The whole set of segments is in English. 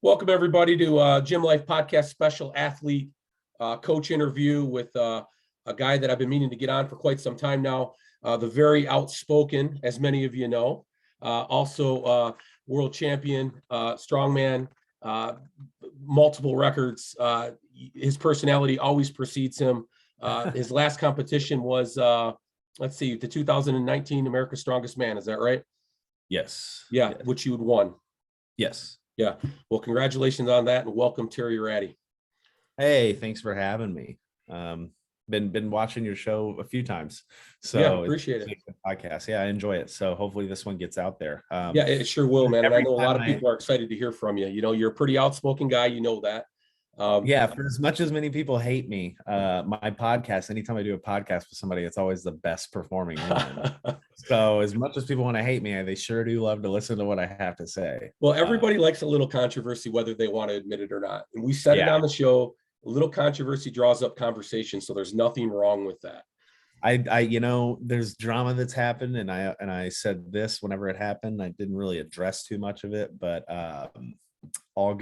Welcome everybody to Gym Life Podcast special athlete coach interview with a guy that I've been meaning to get on for quite some time now. The very outspoken, as many of you know, also world champion, strongman, multiple records. His personality always precedes him. His last competition was, let's see, the 2019 America's Strongest Man. Is that right? Yes. Yeah, Yes. which you had won. Yes. Yeah. Well, congratulations on that, and welcome, Terry Rady. Hey, thanks for having me. Been watching your show a few times, so Yeah, appreciate it. Podcast. Yeah, I enjoy it. So hopefully this one gets out there. Yeah, it sure will, man. And I every know a lot of time people are excited to hear from you. You know, you're a pretty outspoken guy. You know that. Yeah, for as much as many people hate me, my podcast, anytime I do a podcast with somebody, it's always the best performing one. So as much as people want to hate me, they sure do love to listen to what I have to say. Well, everybody likes a little controversy, whether they want to admit it or not. And we said it Yeah. on the show. A little controversy draws up conversation, so there's nothing wrong with that. There's drama that's happened, and I said this whenever it happened. I didn't really address too much of it, but all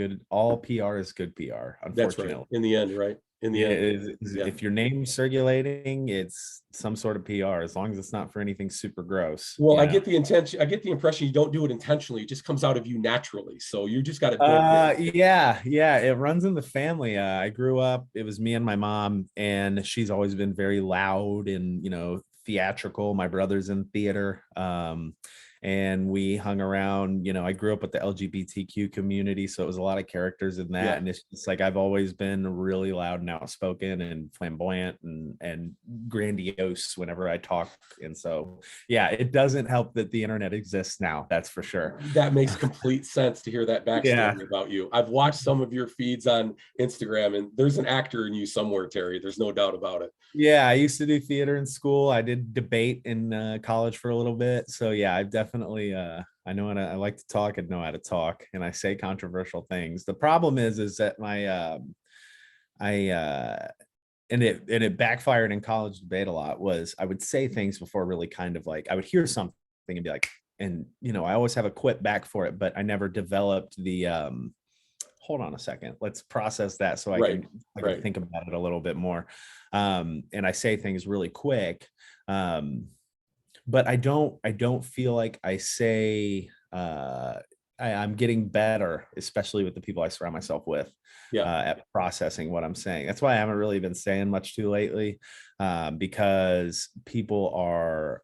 PR is good PR, unfortunately. That's right. In the end, right? In the end. If your name's circulating, it's some sort of PR, as long as it's not for anything super gross. Well, I get the impression you don't do it intentionally. It just comes out of you naturally. So you just got to yeah, it runs in the family. I grew up, it was me and my mom, and she's always been very loud and theatrical. My brother's in theater. And we hung around, I grew up with the LGBTQ community, so it was a lot of characters in that. Yeah. And it's just like I've always been really loud and outspoken and flamboyant and grandiose whenever I talk. And so, yeah, it doesn't help that the internet exists now. That's for sure. That makes complete sense to hear that backstory about you. I've watched some of your feeds on Instagram, and there's an actor in you somewhere, Terry. There's no doubt about it. Yeah, I used to do theater in school. I did debate in college for a little bit. So yeah, I've definitely I know, and I like to talk and know how to talk, and I say controversial things. The problem is that it backfired in college debate a lot. Was I would say things before really kind of like I would hear something and be like, and I always have a quip back for it, but I never developed the hold on a second, let's process that so I can think about it a little bit more. And I say things really quick. But I don't feel like I say I'm getting better, especially with the people I surround myself with, at processing what I'm saying. That's why I haven't really been saying much too lately, because people are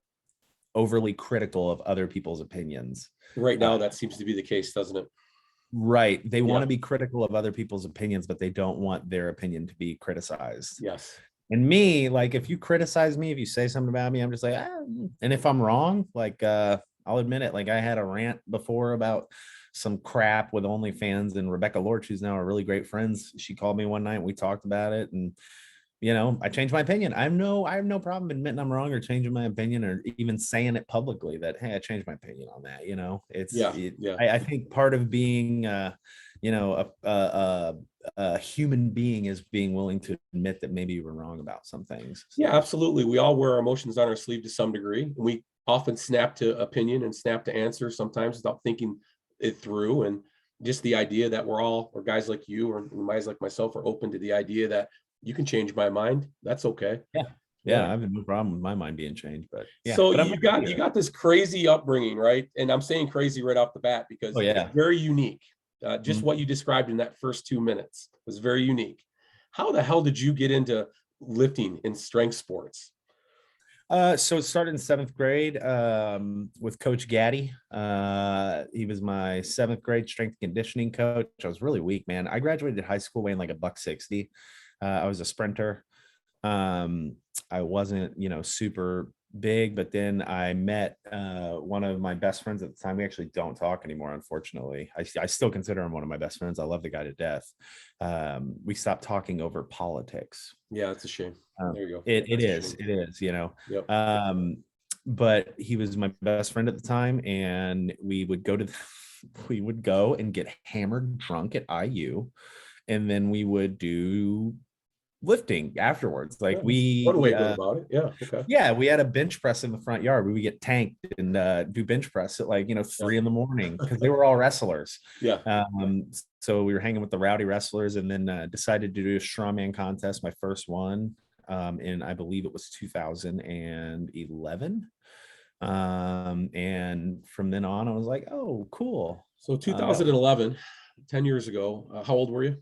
overly critical of other people's opinions. Right now, that seems to be the case, doesn't it? Right. They want to be critical of other people's opinions, but they don't want their opinion to be criticized. Yes. And me, like, if you criticize me, if you say something about me, I'm just like, and if I'm wrong, like, I'll admit it. Like, I had a rant before about some crap with OnlyFans, and Rebecca Lorch, who's now our really great friends. She called me one night and we talked about it, and I changed my opinion. I have no problem admitting I'm wrong or changing my opinion, or even saying it publicly that, hey, I changed my opinion on that. I think part of being, a human being is being willing to admit that maybe you were wrong about some things. So. Yeah, absolutely. We all wear our emotions on our sleeve to some degree. And we often snap to opinion and snap to answer sometimes without thinking it through. And just the idea that or guys like you or guys like myself are open to the idea that you can change my mind. That's okay. Yeah, I have no problem with my mind being changed, but yeah. So you got this crazy upbringing, right? And I'm saying crazy right off the bat because it's very unique. Just what you described in that first 2 minutes was very unique. How the hell did you get into lifting in strength sports? So it started in 7th grade with Coach Gaddy. He was my 7th grade strength and conditioning coach. I was really weak, man. I graduated high school weighing like $160. I was a sprinter. I wasn't, super big, but then I met one of my best friends at the time. We actually don't talk anymore, unfortunately. I still consider him one of my best friends. I love the guy to death. We stopped talking over politics. Yeah, it's a shame. There you go. It is, Yep. But he was my best friend at the time, and we would go and get hammered drunk at IU, and then we would do lifting afterwards. Like That's one way we to go about it. Yeah. Okay. yeah, we had a bench press in the front yard. We would get tanked and do bench press at like, 3 a.m. because they were all wrestlers. Yeah. So we were hanging with the rowdy wrestlers, and then decided to do a strongman contest, my first one, in I believe it was 2011. And from then on, I was like, oh, cool. So 2011, 10 years ago, how old were you?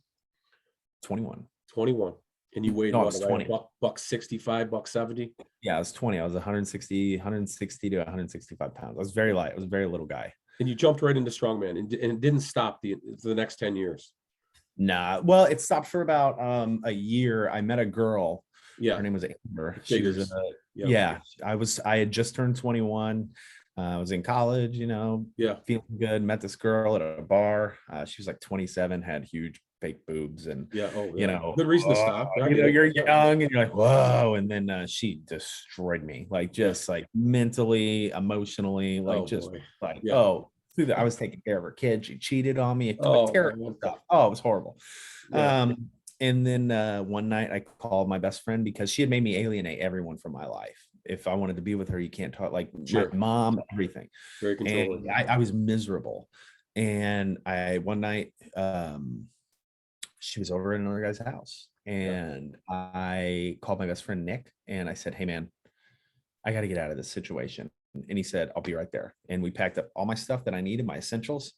21. 21. And you weighed No, I what, was about 20. buck 65, buck 70? Yeah, I was 20. I was 160 to 165 pounds. I was very light. I was a very little guy. And you jumped right into strongman and it didn't stop the next 10 years. Nah, well, it stopped for about a year. I met a girl. Yeah. Her name was Amber. She Figures. was Yeah. yeah. I had just turned 21. I was in college, Yeah. feeling good. Met this girl at a bar. She was like 27, had huge fake boobs, and Yeah. Oh, yeah. Good reason reason to stop. you're young and you're like, whoa. And then she destroyed me, like just like mentally, emotionally, like Oh, just boy. like, Yeah. oh, I was taking care of her kid. She cheated on me. Oh, Terrible man. stuff. Oh, it was horrible. Yeah. And then one night I called my best friend because she had made me alienate everyone from my life. If I wanted to be with her, you can't talk, like Sure. my mom, everything. Very controlling. And I was miserable. And one night, she was over at another guy's house, and I called my best friend Nick, and I said, hey man, I got to get out of this situation. And he said, I'll be right there. And we packed up all my stuff that I needed, my essentials.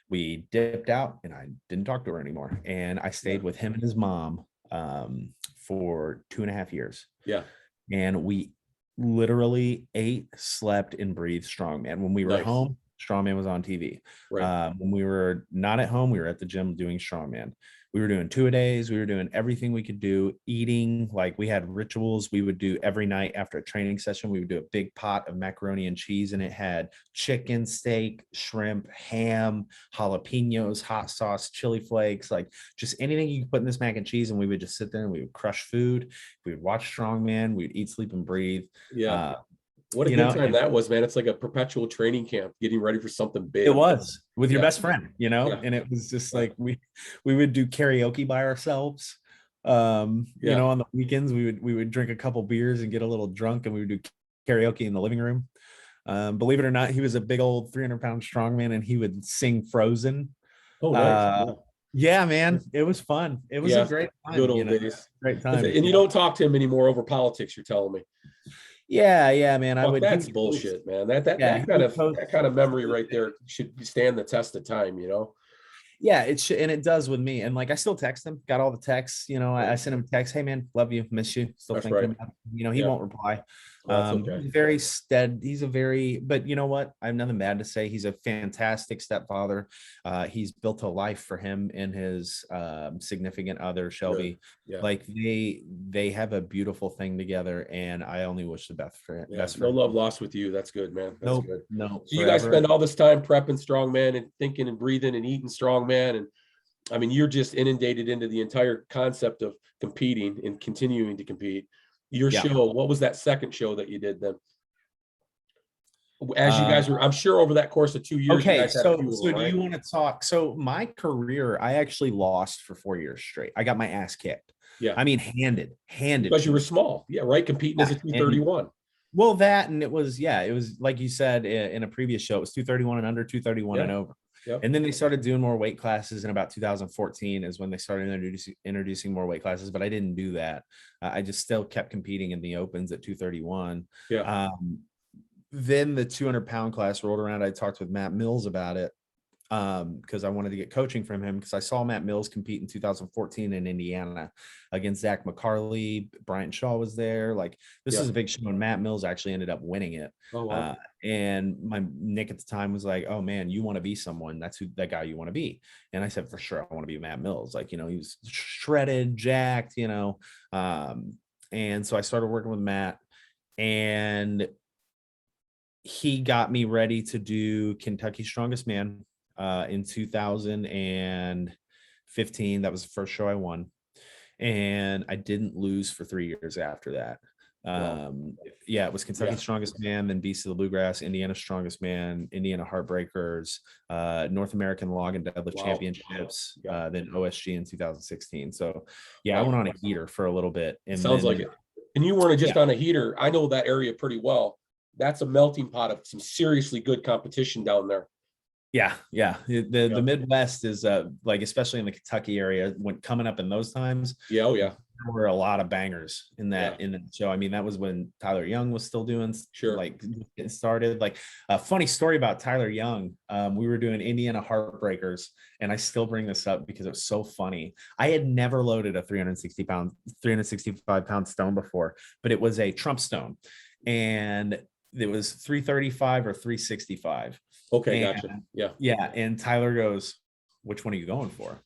We dipped out, and I didn't talk to her anymore. And I stayed with him and his mom for 2.5 years. Yeah. And we literally ate, slept, and breathed strongman. When we were home, strongman was on TV. Right. When we were not at home, we were at the gym doing strongman. We were doing 2-a-days. We were doing everything we could do, eating. Like we had rituals we would do every night after a training session. We would do a big pot of macaroni and cheese, and it had chicken, steak, shrimp, ham, jalapenos, hot sauce, chili flakes, like just anything you could put in this mac and cheese. And we would just sit there and we would crush food. We would watch strongman. We would eat, sleep, and breathe. Yeah. What a good time that was, man. It's like a perpetual training camp, getting ready for something big. It was with your best friend, Yeah. and it was just like we would do karaoke by ourselves. On the weekends we would drink a couple beers and get a little drunk, and we would do karaoke in the living room. Believe it or not, he was a big old 300-pound strongman, and he would sing Frozen. Oh, nice. Yeah, man, it was fun. It was a great time. Good old days. Great time. And you don't talk to him anymore over politics, you're telling me. Yeah, man. That's bullshit, man. That kind of memory right there should stand the test of time, Yeah, and it does with me. And like I still text him, got all the texts, I sent him a text, hey man, love you, miss you, still thinking about it. He won't reply. Okay. He's very steady. But you know what? I have nothing bad to say. He's a fantastic stepfather. He's built a life for him and his significant other, Shelby. Yeah. Like they have a beautiful thing together, and I only wish the best for him. No love lost with you. That's good, man. That's good. No. So you guys spend all this time prepping strongman and thinking and breathing and eating strongman, and I mean, you're just inundated into the entire concept of competing and continuing to compete. Your show, what was that second show that you did then? As you guys were, I'm sure over that course of 2 years. Okay, so do you want to talk? So my career, I actually lost for 4 years straight. I got my ass kicked. Yeah. I mean, handed. Because you were small. Yeah, right. Competing as a 231. Well, that, and it was like you said in a previous show, it was 231 and under, 231 and over. Yep. And then they started doing more weight classes in about 2014 is when they started introducing more weight classes, but I didn't do that. I just still kept competing in the opens at 231. Yeah. Then the 200-pound class rolled around. I talked with Matt Mills about it because I wanted to get coaching from him, because I saw Matt Mills compete in 2014 in Indiana against Zack Mccarley. Brian Shaw was there. Like, this is a big show, and Matt Mills actually ended up winning it. Oh, wow. And my Nick at the time was like, oh man, you want to be someone, that's that guy you want to be. And I said, for sure, I want to be Matt Mills. Like, he was shredded, jacked, and so I started working with Matt, and he got me ready to do Kentucky's Strongest Man in 2015. That was the first show I won, and I didn't lose for 3 years after that. Wow. Yeah, it was Kentucky Yeah. Strongest Man, then Beast of the Bluegrass, Indiana Strongest Man, Indiana Heartbreakers, North American Log and Deadlift Wow. Championships, Yeah. then OSG in 2016. So yeah, I Right. went on a heater for a little bit, and Sounds like then it. And you weren't just yeah, on a heater. I know that area pretty well. That's a melting pot of some seriously good competition down there. yeah. The Yeah. Midwest is like, especially in the Kentucky area, when coming up in those times, Yeah. Oh yeah. there were a lot of bangers in Yeah. that show. I mean, that was when Tyler Young was still doing Sure. like getting started. Like a funny story about Tyler Young. We were doing Indiana Heartbreakers, and I still bring this up because it was so funny. I had never loaded a 365 pound stone before, but it was a Trump stone, and it was 335 or 365. Okay. And Gotcha. Yeah. yeah, and Tyler goes, "Which one are you going for?"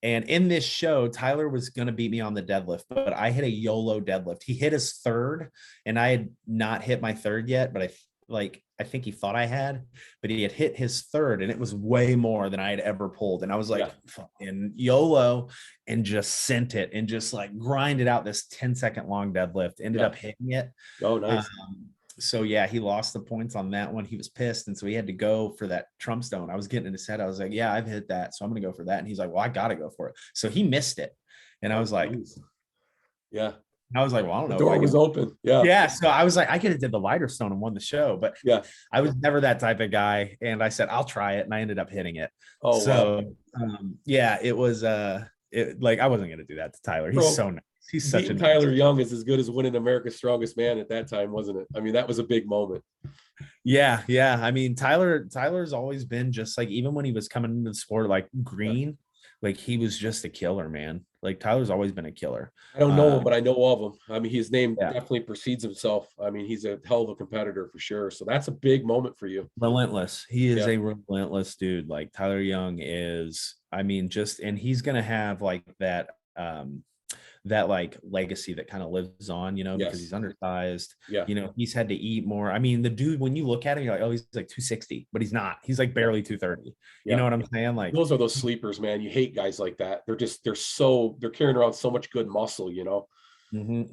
And in this show, Tyler was going to beat me on the deadlift, but I hit a YOLO deadlift. He hit his third, and I had not hit my third yet, but I think he thought I had, but he had hit his third, and it was way more than I had ever pulled. And I was like, Yeah. fucking YOLO, and just sent it and just like grinded out this 10-second long deadlift, ended Yeah. up hitting it. Oh, nice. So yeah, he lost the points on that one. He was pissed, and so he had to go for that Trump stone. I was getting in his head. I was like, "Yeah, I've hit that, so I'm gonna go for that." And he's like, "Well, I gotta go for it." So he missed it, and I Oh, was like, nice. Yeah. "Well, I don't The know what door I was can." open. Yeah. Yeah, so I was like, I could have did the lighter stone and won the show, but Yeah. I was never that type of guy. And I said, I'll try it, and I ended up hitting it. Oh, wow. So yeah, it was like I wasn't gonna do that to Tyler. He's Bro, so nice. He's such a beating nice. Tyler Young is as good as winning America's Strongest Man at that time, wasn't it? I mean, that was a big moment. Yeah. I mean, Tyler's always been just like, even when he was coming into the sport like Yeah. green, like he was just a killer, man. Like Tyler's always been a killer. I don't know him, Um, but I know of him. I mean, his name yeah, definitely precedes himself. I mean, he's a hell of a competitor for sure. So that's a big moment for you. relentless. He is Yeah. a relentless dude. Like Tyler Young is, I mean, just, and he's gonna have like that like legacy that kind of lives on, because Yes. he's undersized. Yeah. He's had to eat more. I mean, the dude, when you look at him, you're like, oh, he's like 260, but he's not. He's like Yeah. barely 230. You Yeah. know what I'm saying? Like, Those are those sleepers, man. You hate guys like that. They're carrying around so much good muscle.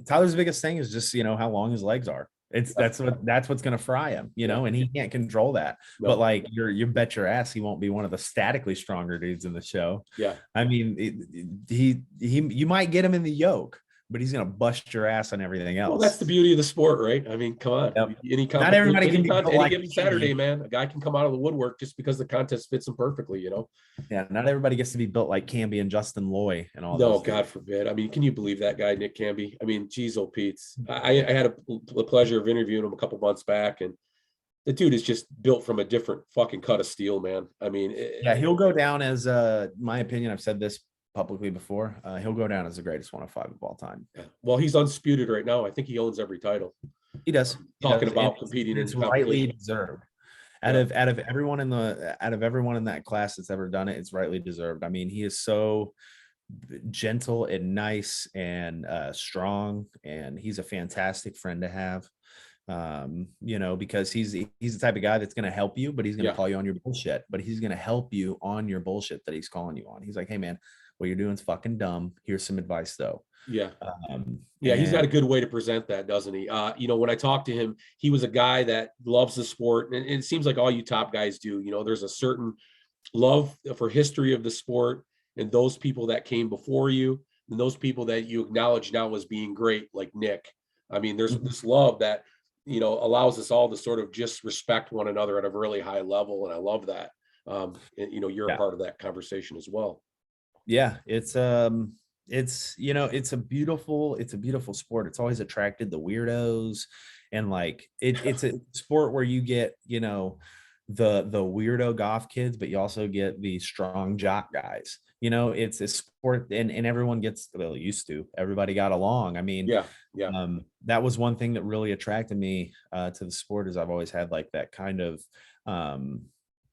Tyler's biggest thing is just, how long his legs are. It's Yeah. that's what's gonna fry him, Yeah. and he can't control that. But No. like you bet your ass he won't be one of the statically stronger dudes in the show. Yeah. I mean, you might get him in the yoke, but he's gonna bust your ass on everything Well, that's else. the beauty of the sport, right? I mean, come on. Yep. Any Not everybody can be competition, built any like given Saturday, Candy. man, a guy can come out of the woodwork just because the contest fits him perfectly. Yeah, not everybody gets to be built like Camby and Justin Loy and all No, those God dudes. forbid. I mean, can you believe that guy, Nick Camby? I mean, geez, oh Pete's. I had the pleasure of interviewing him a couple months back, and the dude is just built from a different fucking cut of steel, man. I mean, Yeah, he'll go down as my opinion. I've said this publicly before. He'll go down as the greatest 105 of all time. well, he's undisputed right now. I think he owns every title. He does. Talking And about competing in it's rightly competition. deserved. Yeah. Out of everyone in that class that's ever done it, it's rightly deserved. I mean, he is so gentle and nice and strong, and he's a fantastic friend to have. Because he's the type of guy that's going to help you, but he's going to call you on your bullshit, but he's going to help you on your bullshit that he's calling you on. He's like, hey man, what you're doing is fucking dumb. Here's some advice though. Yeah. Yeah, he's got a good way to present that, doesn't he? When I talked to him, he was a guy that loves the sport, and it seems like all you top guys do. There's a certain love for history of the sport and those people that came before you and those people that you acknowledge now as being great, like Nick. I mean, there's this love that, allows us all to sort of just respect one another at a really high level. And I love that. You're a part of that conversation as well. Yeah, it's it's a beautiful sport. It's always attracted the weirdos, and like it's a sport where you get, the weirdo golf kids, but you also get the strong jock guys. It's a sport, and everyone gets, well, used to, everybody got along. I mean, Yeah. that was one thing that really attracted me to the sport, is I've always had like that kind of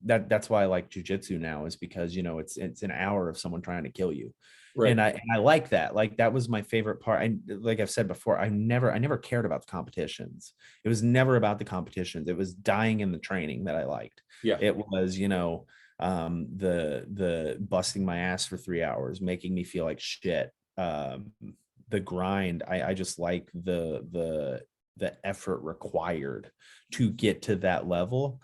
that's why I like jujitsu now, is because it's an hour of someone trying to kill you. Right. And I like that. Like that was my favorite part. Like I've said before, I never cared about the competitions. It was never about the competitions. It was dying in the training that I liked. Yeah. It was, the busting my ass for 3 hours, making me feel like shit. the grind. I just like the effort required to get to that level.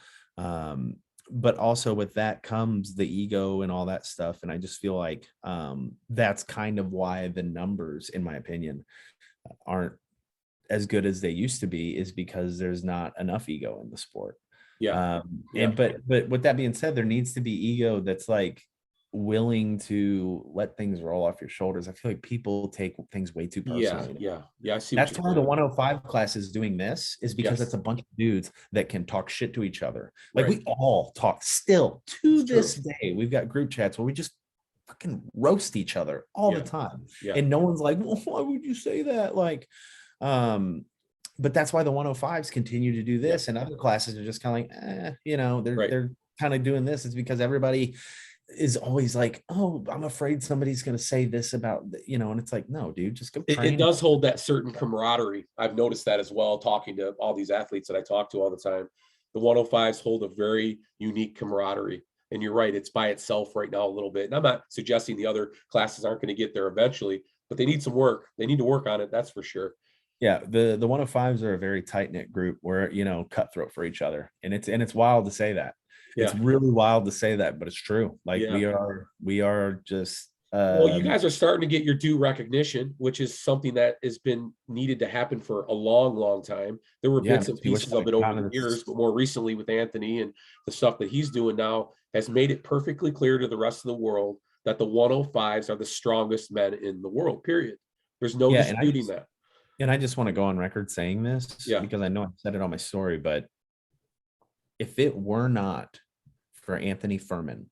But also with that comes the ego and all that stuff. And I just feel like that's kind of why the numbers, in my opinion, aren't as good as they used to be, is because there's not enough ego in the sport. Yeah. And but with that being said, there needs to be ego that's like willing to let things roll off your shoulders. I feel like people take things way too personally. Yeah. I see what That's you're why the saying. 105 class is doing this, is because Yes. it's a bunch of dudes that can talk shit to each other. Like Right. we all talk still to It's true. this day. We've got group chats where we just fucking roast each other all the Yeah. time. Yeah. And no one's like, well, why would you say that? Like, but that's why the 105s continue to do Yeah. this, and other classes are just kind of like, you know, Right. they're kind of doing this. It's because everybody is always like, oh, I'm afraid somebody's going to say this about, you know, and it's like, no, dude, just go train. It does hold that certain camaraderie. I've noticed that as well, talking to all these athletes that I talk to all the time. The 105s hold a very unique camaraderie. And you're right, it's by itself right now a little bit. And I'm not suggesting the other classes aren't going to get there eventually, but they need some work. They need to work on it. That's for sure. Yeah, the 105s are a very tight knit group where, you know, cutthroat for each other, and it's wild to say that. It's Yeah. really wild to say that, but it's true. Like Yeah. we are just Well, you guys are starting to get your due recognition, which is something that has been needed to happen for a long, long time. There were yeah. bits and You wish pieces I'd of it have over gotten the this. years, but more recently with Anthony and the stuff that he's doing now has made it perfectly clear to the rest of the world that the 105s are the strongest men in the world, period. There's no Yeah, disputing that. and I just want to go on record saying this Yeah. because I know I said it on my story, but if it were not for Anthony Furman,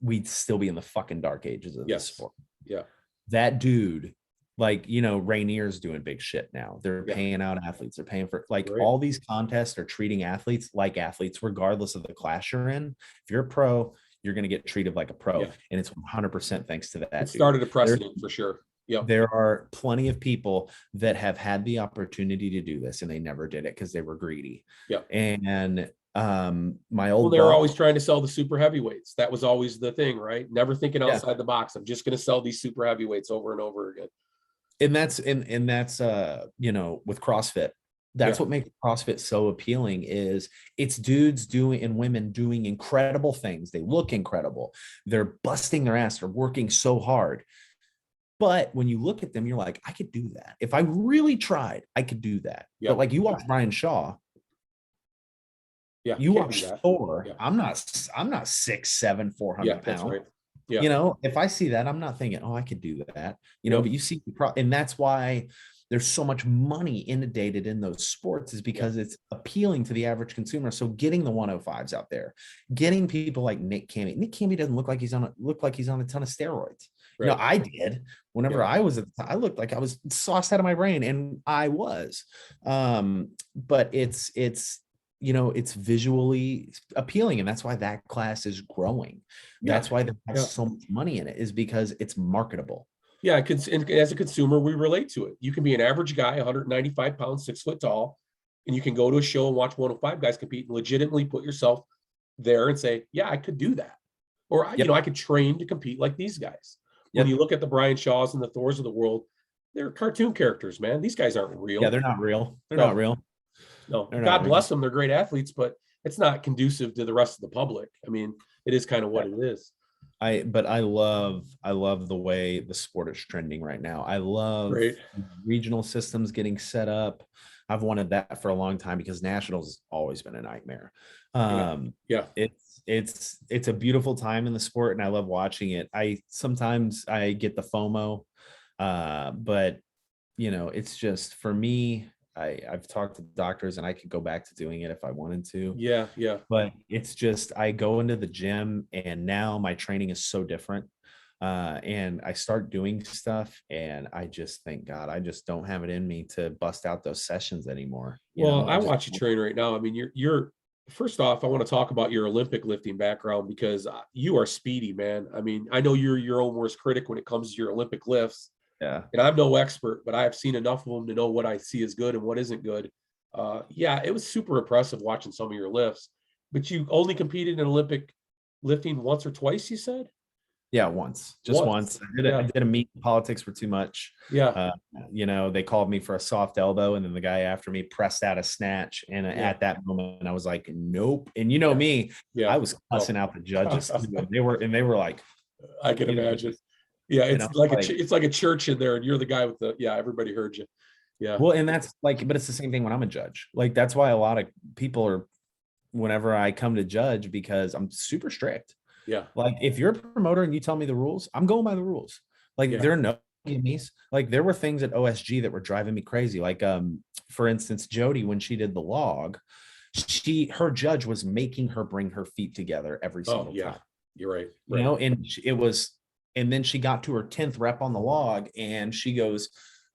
we'd still be in the fucking dark ages of this Yes. sport. Yeah. That dude, like, you know, Rainier's doing big shit now. They're Yeah. paying out athletes. They're paying for, like, Right. all these contests are treating athletes like athletes, regardless of the class you're in. If you're a pro, you're going to get treated like a pro. Yeah. And it's 100% thanks to that. It started a precedent for sure. Yep. There are plenty of people that have had the opportunity to do this and they never did it because they were greedy. Yeah. And my Well, old they were boss, always trying to sell the super heavyweights. That was always the thing, right? Never thinking Yeah. outside the box. I'm just going to sell these super heavyweights over and over again. and that's you know, with CrossFit, that's Yeah. what makes CrossFit so appealing, is it's dudes doing and women doing incredible things. They look incredible. They're busting their ass. They're working so hard. But when you look at them, you're like, I could do that. If I really tried, I could do that. Yeah. But like, you watch Brian Shaw, Yeah. you can't watch do that. Thor. Yeah. I'm not 6'7", 400 Yeah, pounds. that's right. Yeah. You know, if I see that, I'm not thinking, oh, I could do that. You know, Yeah. but you see, and that's why there's so much money inundated in those sports, is because it's appealing to the average consumer. So getting the 105s out there, getting people like Nick Camby. Nick Camby doesn't look like he's on a ton of steroids. Right. You know, I did whenever I was I looked like I was sauced out of my brain, and I was. But it's you know, it's visually appealing, and that's why that class is growing. That's why there's so much money in it, is because it's marketable. Yeah, and as a consumer, we relate to it. You can be an average guy, 195 pounds, 6 foot tall, and you can go to a show and watch 105 guys compete and legitimately put yourself there and say, yeah, I could do that. Or, you know, I could train to compete like these guys. When you look at the Brian Shaws and the Thors of the world, they're cartoon characters, man. These guys aren't real. Yeah, they're not real. They're not real. No, God bless them. They're great athletes, but it's not conducive to the rest of the public. I mean, it is kind of what it is. But I love the way the sport is trending right now. I love regional systems getting set up. I've wanted that for a long time because nationals has always been a nightmare. It's a beautiful time in the sport, and I love watching it. Sometimes I get the FOMO, but you know, it's just, for me, I've talked to doctors and I could go back to doing it if I wanted to. Yeah. But it's just, I go into the gym and now my training is so different. And I start doing stuff and I just think, God, I just don't have it in me to bust out those sessions anymore. Well, I watch you train right now. I mean, you're first off, I want to talk about your Olympic lifting background, because you are speedy, man. I mean, I know you're your own worst critic when it comes to your Olympic lifts. Yeah. And I'm no expert, but I have seen enough of them to know what I see is good and what isn't good. It was super impressive watching some of your lifts, but you only competed in Olympic lifting once or twice, you said? Yeah, just once. I Yeah. did a meet. Politics were too much. Yeah. They called me for a soft elbow, and then the guy after me pressed out a snatch. And Yeah. at that moment, I was like, nope. And Yeah. me, Yeah. I was cussing out the judges. They were like, I can imagine. Yeah, and I it's was like like, it's like a church in there, and you're the guy with the, yeah, everybody heard you. Yeah. well, and that's like, but it's the same thing when I'm a judge. Like, that's why a lot of people are, whenever I come to judge, because I'm super strict. Yeah. Like, if you're a promoter and you tell me the rules, I'm going by the rules. Like, Yeah. there are no gimmies. Like, there were things at OSG that were driving me crazy. Like, for instance, Jody, when she did the log, her judge was making her bring her feet together every Oh, single yeah. time. You're right. You know, and and then she got to her 10th rep on the log, and she goes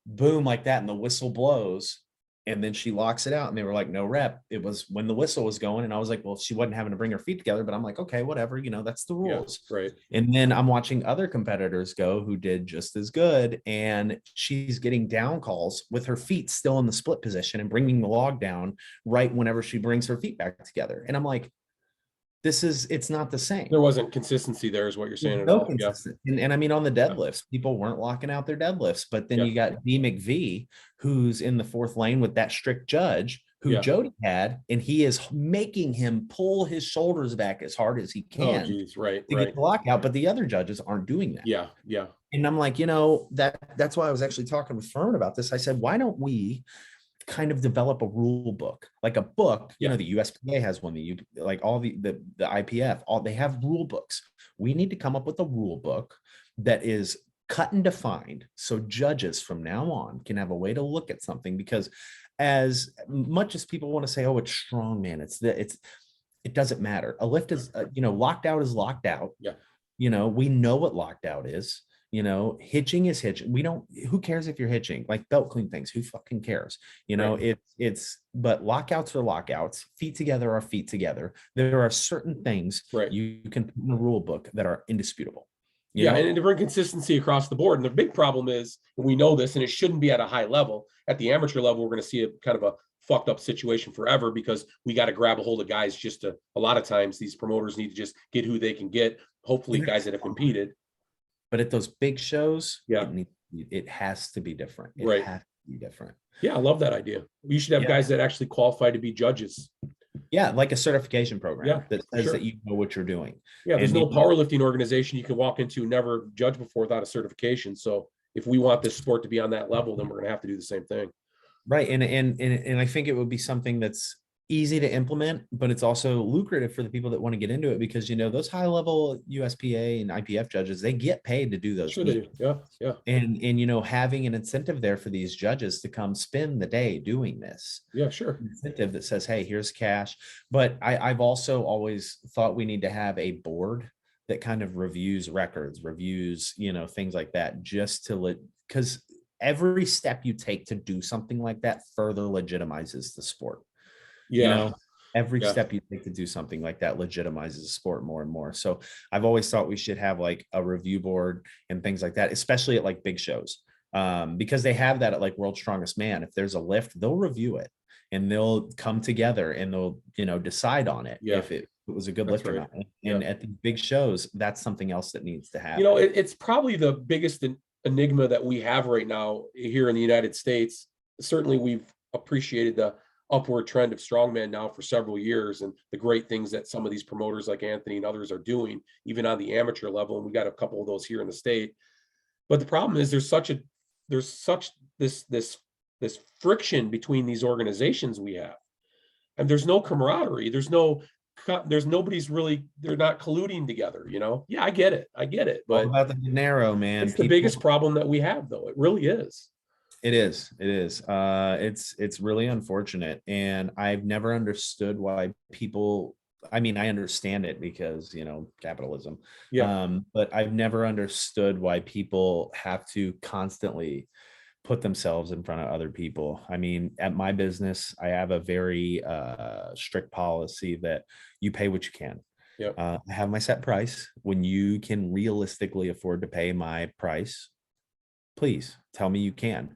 boom like that, and the whistle blows. And then she locks it out, and they were like, no rep. It was when the whistle was going. And I was like, well, she wasn't having to bring her feet together, but I'm like, okay, whatever, that's the Yeah. rules. Right. And then I'm watching other competitors go who did just as good. And she's getting down calls with her feet still in the split position and bringing the log down right whenever she brings her feet back together. And I'm like, it's not the same. There wasn't consistency there, is what you're saying at No all. Yeah. consistent. And I mean, on the deadlifts, people weren't locking out their deadlifts, but then Yeah. you got D McVie, who's in the fourth lane with that strict judge who Yeah. Jody had, and he is making him pull his shoulders back as hard as he Oh, can geez. Right. to Right. get the lockout, but the other judges aren't doing that. Yeah. Yeah. And I'm like, that's why I was actually talking with Fern about this. I said, why don't we kind of develop a rule book, like a book? Yeah. The USPA has one, like all the IPF, they have rule books. We need to come up with a rule book that is cut and defined, so judges from now on can have a way to look at something. Because as much as people want to say, oh, it's strongman, it doesn't matter. A lift is locked out is locked out. Yeah. We know what locked out is. Hitching is hitching. Who cares if you're hitching? Like belt clean things, who fucking cares? Right. But lockouts are lockouts. Feet together are feet together. There are certain things Right. you can put in the rule book that are indisputable. Yeah, and to bring consistency across the board. And the big problem is, and we know this, and it shouldn't be at a high level. At the amateur level, we're going to see a kind of a fucked up situation forever, because we got to grab a hold of guys a lot of times these promoters need to just get who they can get, hopefully guys that have competed. But at those big shows, yeah, it has to be different. It right. has to be different. Yeah, I love that idea. We should have guys that actually qualify to be judges. Yeah, like a certification program that says that you know what you're doing. Yeah, there's no powerlifting organization you can walk into and never judge before without a certification. So if we want this sport to be on that level, then we're going to have to do the same thing. Right. And I think it would be something that's easy to implement, but it's also lucrative for the people that want to get into it, because those high level USPA and IPF judges, they get paid to do those. Sure they do. Yeah. Yeah. And having an incentive there for these judges to come spend the day doing this. Yeah, sure. Incentive that says, hey, here's cash. But I've also always thought we need to have a board that kind of reviews records, things like that, just to because every step you take to do something like that further legitimizes the sport. Yeah. Every step you take to do something like that legitimizes the sport more and more. So I've always thought we should have like a review board and things like that, especially at like big shows, because they have that at like World's Strongest Man. If there's a lift, they'll review it and they'll come together and they'll, decide on it if it was a good lift or not. And at the big shows, that's something else that needs to happen. It's probably the biggest enigma that we have right now here in the United States. Certainly we've appreciated the upward trend of strongman now for several years, and the great things that some of these promoters like Anthony and others are doing, even on the amateur level. And we got a couple of those here in the state. But the problem is there's such this friction between these organizations we have, and there's no camaraderie. There's nobody's really, they're not colluding together. Yeah, I get it, but all about the dinero, man. It's the biggest problem that we have, though. It really is. It is. It's really unfortunate. And I've never understood why people, I understand it because, capitalism. Yeah. But I've never understood why people have to constantly put themselves in front of other people. At my business, I have a very strict policy that you pay what you can. Yeah. I have my set price. When you can realistically afford to pay my price, please tell me you can.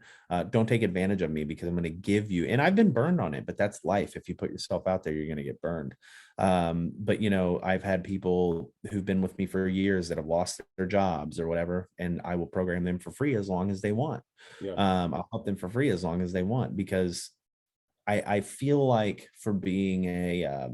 Don't take advantage of me, because I'm going to give you, and I've been burned on it, but that's life. If you put yourself out there, you're going to get burned. But I've had people who've been with me for years that have lost their jobs or whatever, and I will program them for free as long as they want. Yeah. I'll help them for free as long as they want, because I feel like, for being a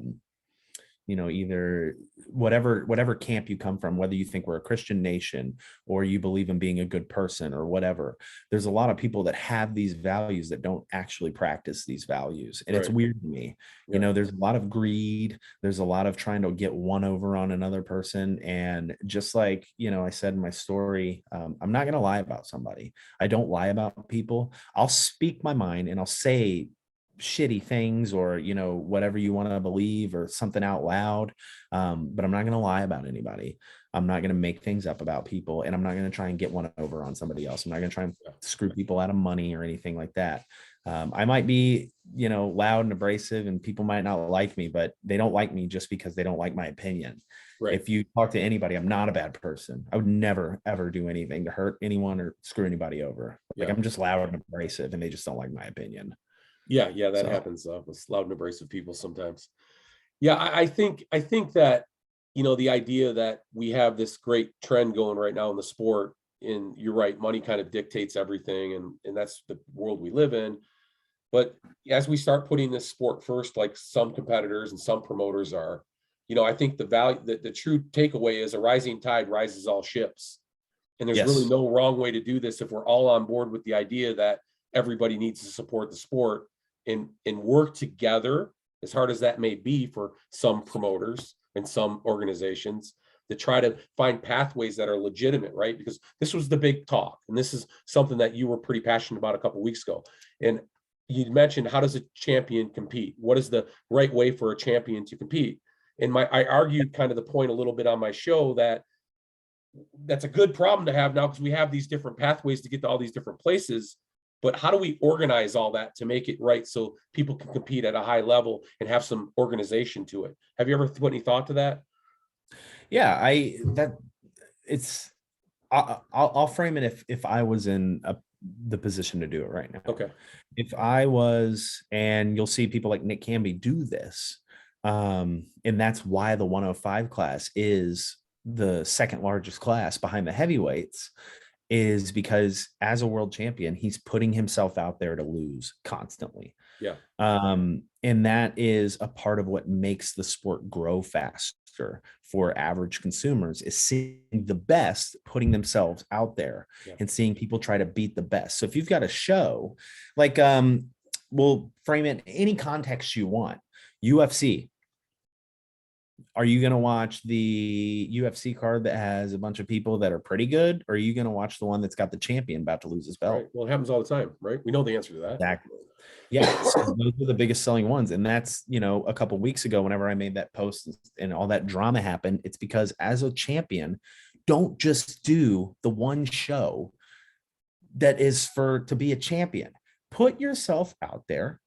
either whatever camp you come from, whether you think we're a Christian nation or you believe in being a good person or whatever, there's a lot of people that have these values that don't actually practice these values. And it's Right. weird to me. Yeah. There's a lot of greed. There's a lot of trying to get one over on another person. And just like, I said in my story, I'm not going to lie about somebody. I don't lie about people. I'll speak my mind and I'll say shitty things, or whatever you want to believe, or something out loud, but I'm not going to lie about anybody. I'm not going to make things up about people, and I'm not going to try and get one over on somebody else. I'm not going to try and screw people out of money or anything like that. I might be loud and abrasive, and people might not like me, but they don't like me just because they don't like my opinion. Right. If you talk to anybody, I'm not a bad person. I would never ever do anything to hurt anyone or screw anybody over. Like, I'm just loud and abrasive, and they just don't like my opinion. Yeah, that happens with loud and abrasive people sometimes. Yeah, I think that the idea that we have this great trend going right now in the sport, and you're right, money kind of dictates everything, and that's the world we live in. But as we start putting this sport first, like some competitors and some promoters are, I think the true takeaway is a rising tide rises all ships. And there's really no wrong way to do this if we're all on board with the idea that everybody needs to support the sport and work together, as hard as that may be for some promoters and some organizations, to try to find pathways that are legitimate, right? Because this was the big talk, and this is something that you were pretty passionate about a couple of weeks ago. And you mentioned, how does a champion compete? What is the right way for a champion to compete? And I argued kind of the point a little bit on my show that that's a good problem to have now, because we have these different pathways to get to all these different places. But how do we organize all that to make it right so people can compete at a high level and have some organization to it? Have you ever put any thought to that? Yeah, I'll frame it if I was in the position to do it right now. Okay. If I was, and you'll see people like Nick Camby do this, and that's why the 105 class is the second largest class behind the heavyweights, is because as a world champion, he's putting himself out there to lose constantly. Yeah. And that is a part of what makes the sport grow faster for average consumers, is seeing the best putting themselves out there and seeing people try to beat the best. So if you've got a show like, we'll frame it in any context you want. UFC. Are you going to watch the UFC card that has a bunch of people that are pretty good? Or are you going to watch the one that's got the champion about to lose his belt? Right. Well, it happens all the time, right? We know the answer to that. Exactly. Yeah. So those are the biggest selling ones. And that's, a couple of weeks ago, whenever I made that post and all that drama happened, it's because as a champion, don't just do the one show that is to be a champion. Put yourself out there.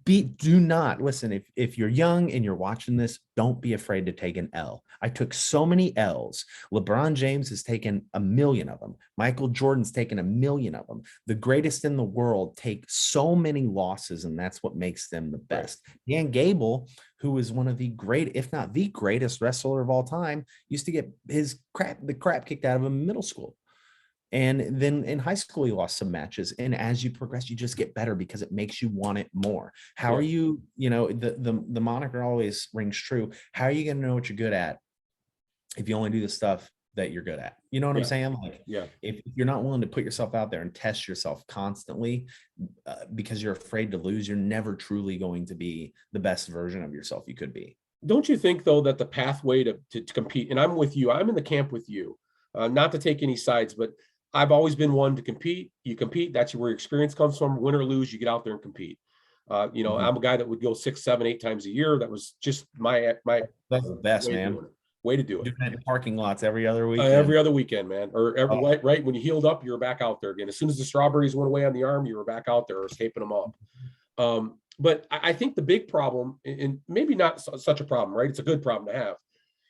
Do not listen. If you're young and you're watching this, don't be afraid to take an L. I took so many L's. LeBron James has taken 1,000,000 of them. Michael Jordan's taken 1,000,000 of them. The greatest in the world take so many losses, and that's what makes them the best. Dan Gable, who is one of the great, if not the greatest wrestler of all time, used to get the crap kicked out of him in middle school. And then in high school, he lost some matches. And as you progress, you just get better because it makes you want it more. How are you, the moniker always rings true. How are you going to know what you're good at if you only do the stuff that you're good at? You know what I'm saying? Like, if you're not willing to put yourself out there and test yourself constantly because you're afraid to lose, you're never truly going to be the best version of yourself you could be. Don't you think, though, that the pathway to compete, and I'm with you, I'm in the camp with you, not to take any sides, but I've always been one to compete. You compete. That's where your experience comes from. Win or lose, you get out there and compete. I'm a guy that would go 6, 7, 8 times a year. That was just my That's the best, man. Way to do it. Doing that in parking lots every other weekend. Every other weekend, man. Or right when you healed up, you were back out there again. As soon as the strawberries went away on the arm, you were back out there escaping them up. But I think the big problem, and maybe not such a problem, right? It's a good problem to have,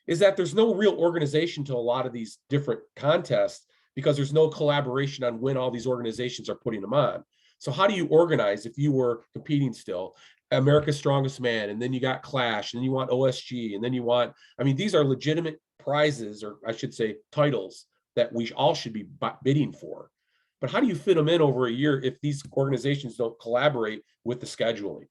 is that there's no real organization to a lot of these different contests. because there's no collaboration on when all these organizations are putting them on. So how do you organize if you were competing still? America's Strongest Man, and then you got Clash, and then you want OSG, and then you want, I mean, these are legitimate prizes, or I should say titles, that we all should be bidding for. But how do you fit them in over a year if these organizations don't collaborate with the scheduling?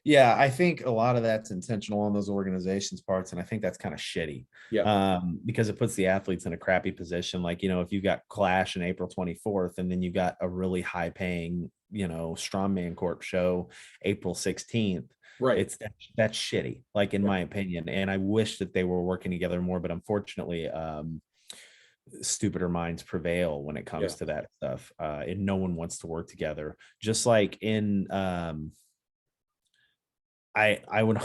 Yeah, I think a lot of that's intentional on those organizations' parts, and I think that's kind of shitty. Yeah. Because it puts the athletes in a crappy position. Like, you know, if you got Clash on April 24th, and then you got a really high paying, you know, Strongman Corp show April 16th, Right. that's shitty, like in Yeah. my opinion. And I wish that they were working together more, but unfortunately, stupider minds prevail when it comes Yeah. to that stuff. And no one wants to work together. Just like in I would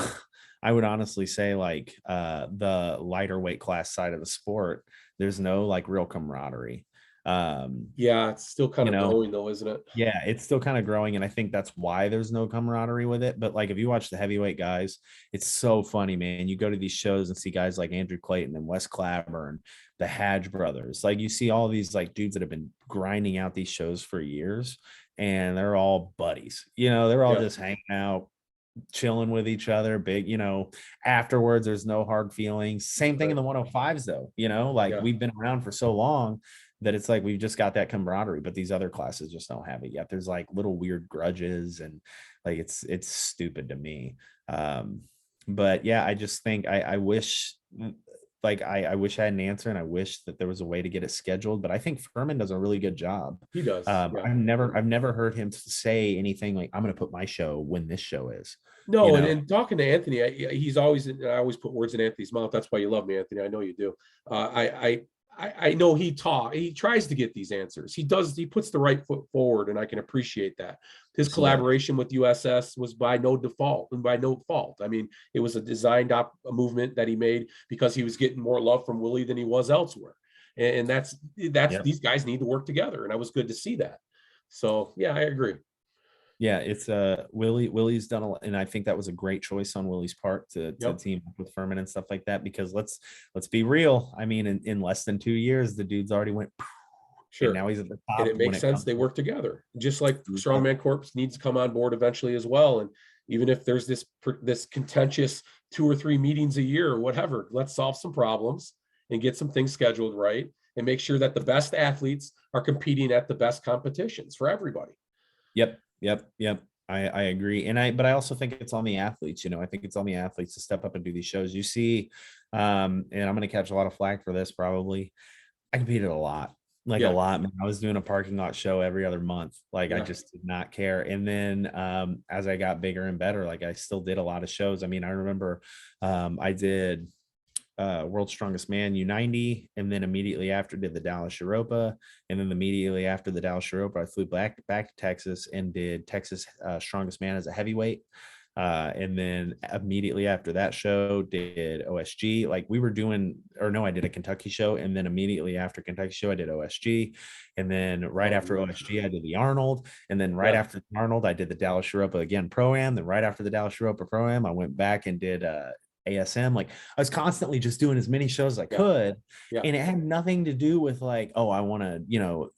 I would honestly say, like, the lighter weight class side of the sport, there's no like real camaraderie. Yeah, it's still kind You of know, growing though, isn't it? yeah, it's still kind of growing, and I think that's why there's no camaraderie with it. But like, if you watch the heavyweight guys, it's so funny, man. You go to these shows and see guys like Andrew Clayton and Wes Claburn, the Hadge brothers. Like, you see all these like dudes that have been grinding out these shows for years, and they're all buddies. You know, they're all Yeah. just hanging out, chilling with each other. Big, you know, afterwards, there's no hard feelings. Same thing in the 105s, though. You know, like, Yeah. we've been around for so long that it's like we've just got that camaraderie, but these other classes just don't have it yet. There's like little weird grudges, and like it's stupid to me. But yeah, I just think I wish, like, I wish I had an answer, and I wish that there was a way to get it scheduled. But I think Furman does a really good job. He does. Yeah. I've never heard him say anything like, I'm going to put my show when this show is, you No, know. and talking to Anthony, he's always, I always put words in Anthony's mouth. That's why you love me, Anthony. I know you do. I know he tries to get these answers. He does, he puts the right foot forward, and I can appreciate that. His collaboration with USS was by no default and by no fault. I mean, it was a designed a movement that he made because he was getting more love from Willie than he was elsewhere. And that's Yep. these guys need to work together. And I was good to see that. So yeah, I agree. Yeah, it's Willie's done a lot, and I think that was a great choice on Willie's part to Yep. team up with Furman and stuff like that, because let's be real. I mean, in less than 2 years, the dude's already went, Sure. and now he's at the top. And it makes sense. They work together, just like Strongman Corp needs to come on board eventually as well. And even if there's this contentious 2 or 3 meetings a year or whatever, let's solve some problems and get some things scheduled right, and make sure that the best athletes are competing at the best competitions for everybody. Yep. I agree. But I also think it's on the athletes. You know, I think it's on the athletes to step up and do these shows. You see, and I'm going to catch a lot of flack for this probably. I competed a lot, like a lot. Man, I was doing a parking lot show every other month. Like, I just did not care. And then as I got bigger and better, like, I still did a lot of shows. I mean, I remember I did World's Strongest Man U90, and then immediately after did the Dallas Europa, and then immediately after the Dallas Europa, I flew back to Texas and did Texas Strongest Man as a heavyweight. And then immediately after that show did OSG. Like, we were doing, or no, I did a Kentucky show, and then immediately after Kentucky show I did OSG, and then right after OSG I did the Arnold, and then right after the Arnold I did the Dallas Europa again Pro-Am. Then right after the Dallas Europa Pro-Am I went back and did ASM. Like, I was constantly just doing as many shows as I could. And it had nothing to do with like, oh, I want to, you know,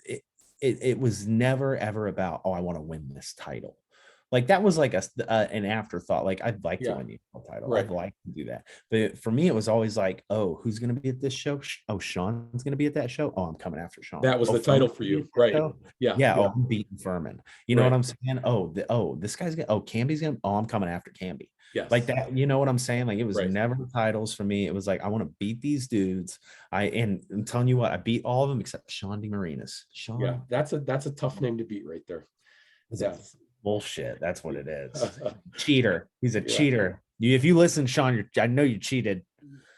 it was never ever about, oh, I want to win this title. Like, that was like an afterthought. Like, I'd like to win the title. Right. I'd like to do that. But for me, it was always like, oh, who's going to be at this show? Oh, Sean's going to be at that show. Oh, I'm coming after Sean. That was the title for you. Right. Yeah. Oh, I'm beating Furman. You know what I'm saying? Oh, this guy's going to, Camby's going to, oh, I'm coming after Camby. Yes. Like that, you know what I'm saying? Like, it was never titles for me. It was like, I want to beat these dudes. And I'm telling you what, I beat all of them except Sean DeMarinis. Sean. Yeah, that's a tough name to beat right there. Yeah. Bullshit. That's what it is. Cheater. He's a cheater. If you listen, Sean, I know you cheated.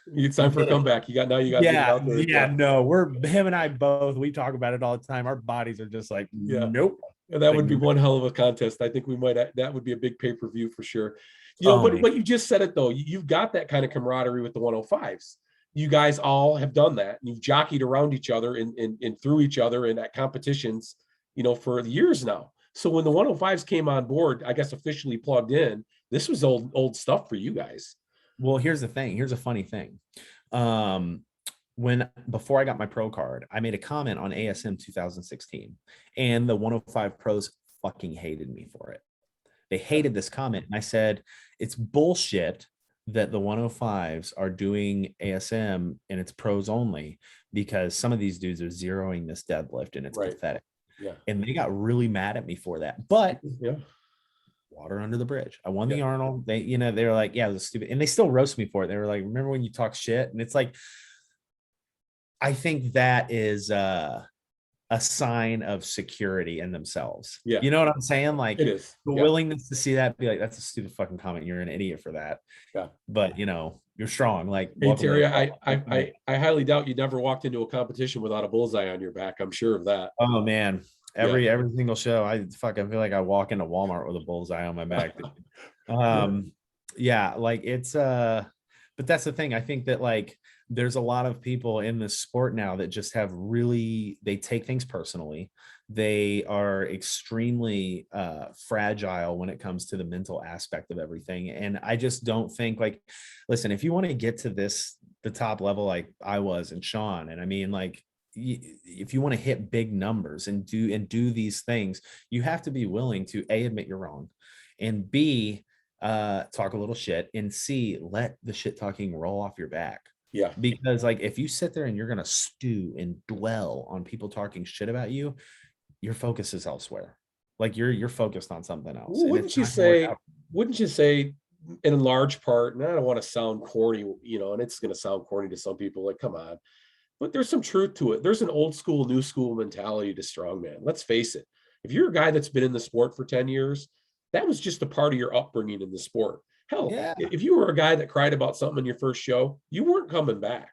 It's time for a comeback. You got to get it out there. No, him and I both, we talk about it all the time. Our bodies are just like, nope. And that would be one hell of a contest. I think that would be a big pay-per-view for sure. You know, but you just said it though. You've got that kind of camaraderie with the 105s. You guys all have done that. You've jockeyed around each other and through each other and at competitions, you know, for years now. So when the 105s came on board, I guess officially plugged in, this was old stuff for you guys. Well, here's the thing. Here's a funny thing. before I got my pro card, I made a comment on ASM 2016, and the 105 pros fucking hated me for it. They hated this comment. And I said, it's bullshit that the 105s are doing ASM and it's pros only, because some of these dudes are zeroing this deadlift and it's Right. pathetic. Yeah. And they got really mad at me for that. But Yeah. water under the bridge. I won Yeah. the Arnold. They were like, yeah, it was stupid. And they still roast me for it. They were like, remember when you talk shit? And it's like, I think that is a sign of security in themselves. Yeah. You know what I'm saying? Like It is. the Yeah. willingness to see that, be like, that's a stupid fucking comment. You're an idiot for that. Yeah. But you're strong. Like, Hey, welcome to Terry, the I highly doubt you never walked into a competition without a bullseye on your back. I'm sure of that. Oh man. Every single show, I feel like I walk into Walmart with a bullseye on my back. Yeah, like it's but that's the thing. I think that like there's a lot of people in this sport now that just have they take things personally. They are extremely fragile when it comes to the mental aspect of everything. And I just don't think, like, listen, if you want to get to the top level like I was and Sean, and I mean, like, if you want to hit big numbers and do these things, you have to be willing to admit you're wrong, and B, talk a little shit, and C, let the shit talking roll off your back. Yeah. Because like if you sit there and you're gonna stew and dwell on people talking shit about you, your focus is elsewhere. Like you're focused on something else. Well, wouldn't you say in large part, and I don't want to sound corny, and it's going to sound corny to some people, like, come on, but there's some truth to it. There's an old school, new school mentality to strongman. Let's face it. If you're a guy that's been in the sport for 10 years, that was just a part of your upbringing in the sport. Hell, Yeah. if you were a guy that cried about something in your first show, you weren't coming back.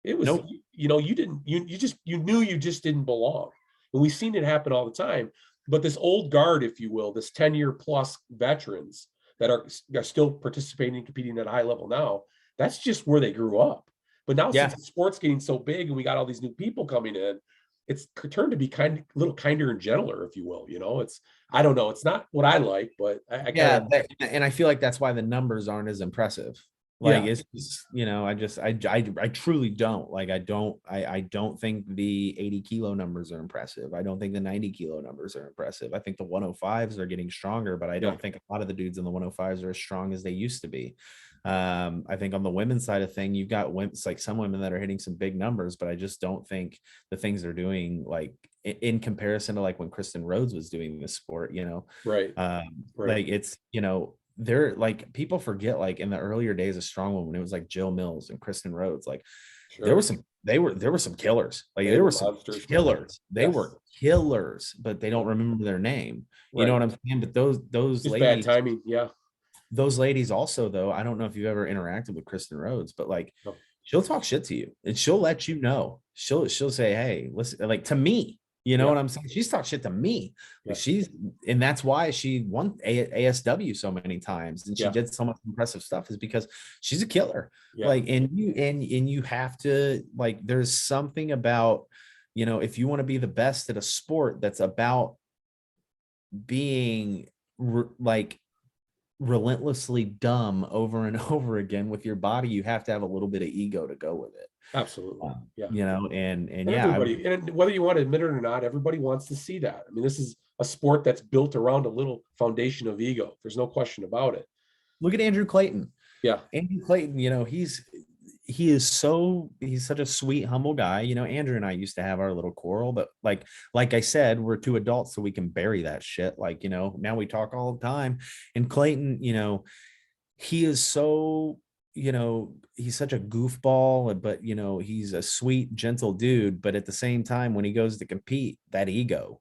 It was, Nope. you knew you just didn't belong. And we've seen it happen all the time. But this old guard, if you will, this 10-year plus veterans that are still participating and competing at a high level now, that's just where they grew up. But now, Yeah. since the sport's getting so big and we got all these new people coming in, it's turned to be a little kinder and gentler, if you will. It's, I don't know, it's not what I like, but I Yeah, kind of, and I feel like that's why the numbers aren't as impressive. Like it's just, I truly don't like, I don't think the 80 kilo numbers are impressive. I don't think the 90 kilo numbers are impressive. I think the 105s are getting stronger, but I don't think a lot of the dudes in the 105s are as strong as they used to be. I think on the women's side of thing, you've got like some women that are hitting some big numbers, but I just don't think the things they're doing, like in comparison to like when Kristen Rhodes was doing this sport, right. like it's, they're like, people forget, like in the earlier days of strongman, when it was like Jill Mills and Kristen Rhodes, like Sure. there were some killers. Like there were some monsters, killers. They Yes. were killers, but they don't remember their name. You Right. know what I'm saying? But those Just ladies, bad timing. Yeah. those ladies also, though, I don't know if you've ever interacted with Kristen Rhodes, but like No. she'll talk shit to you and she'll let you know. She'll say, hey, listen, like to me, you know Yeah. what I'm saying? She's talked shit to me. Like Yeah. and that's why she won ASW so many times, and she Yeah. did so much impressive stuff, is because she's a killer. Yeah. Like, and you have to, like, there's something about, if you want to be the best at a sport that's about being like relentlessly dumb over and over again with your body, you have to have a little bit of ego to go with it. Absolutely. Yeah. And yeah, everybody, and whether you want to admit it or not, everybody wants to see that. I mean, this is a sport that's built around a little foundation of ego. There's no question about it. Look at Andrew Clayton. Yeah. Andrew Clayton, he's such a sweet, humble guy. Andrew and I used to have our little quarrel, but like I said, we're two adults, so we can bury that shit. Like, now we talk all the time. And Clayton, he is so, he's such a goofball, but he's a sweet, gentle dude. But at the same time, when he goes to compete, that ego,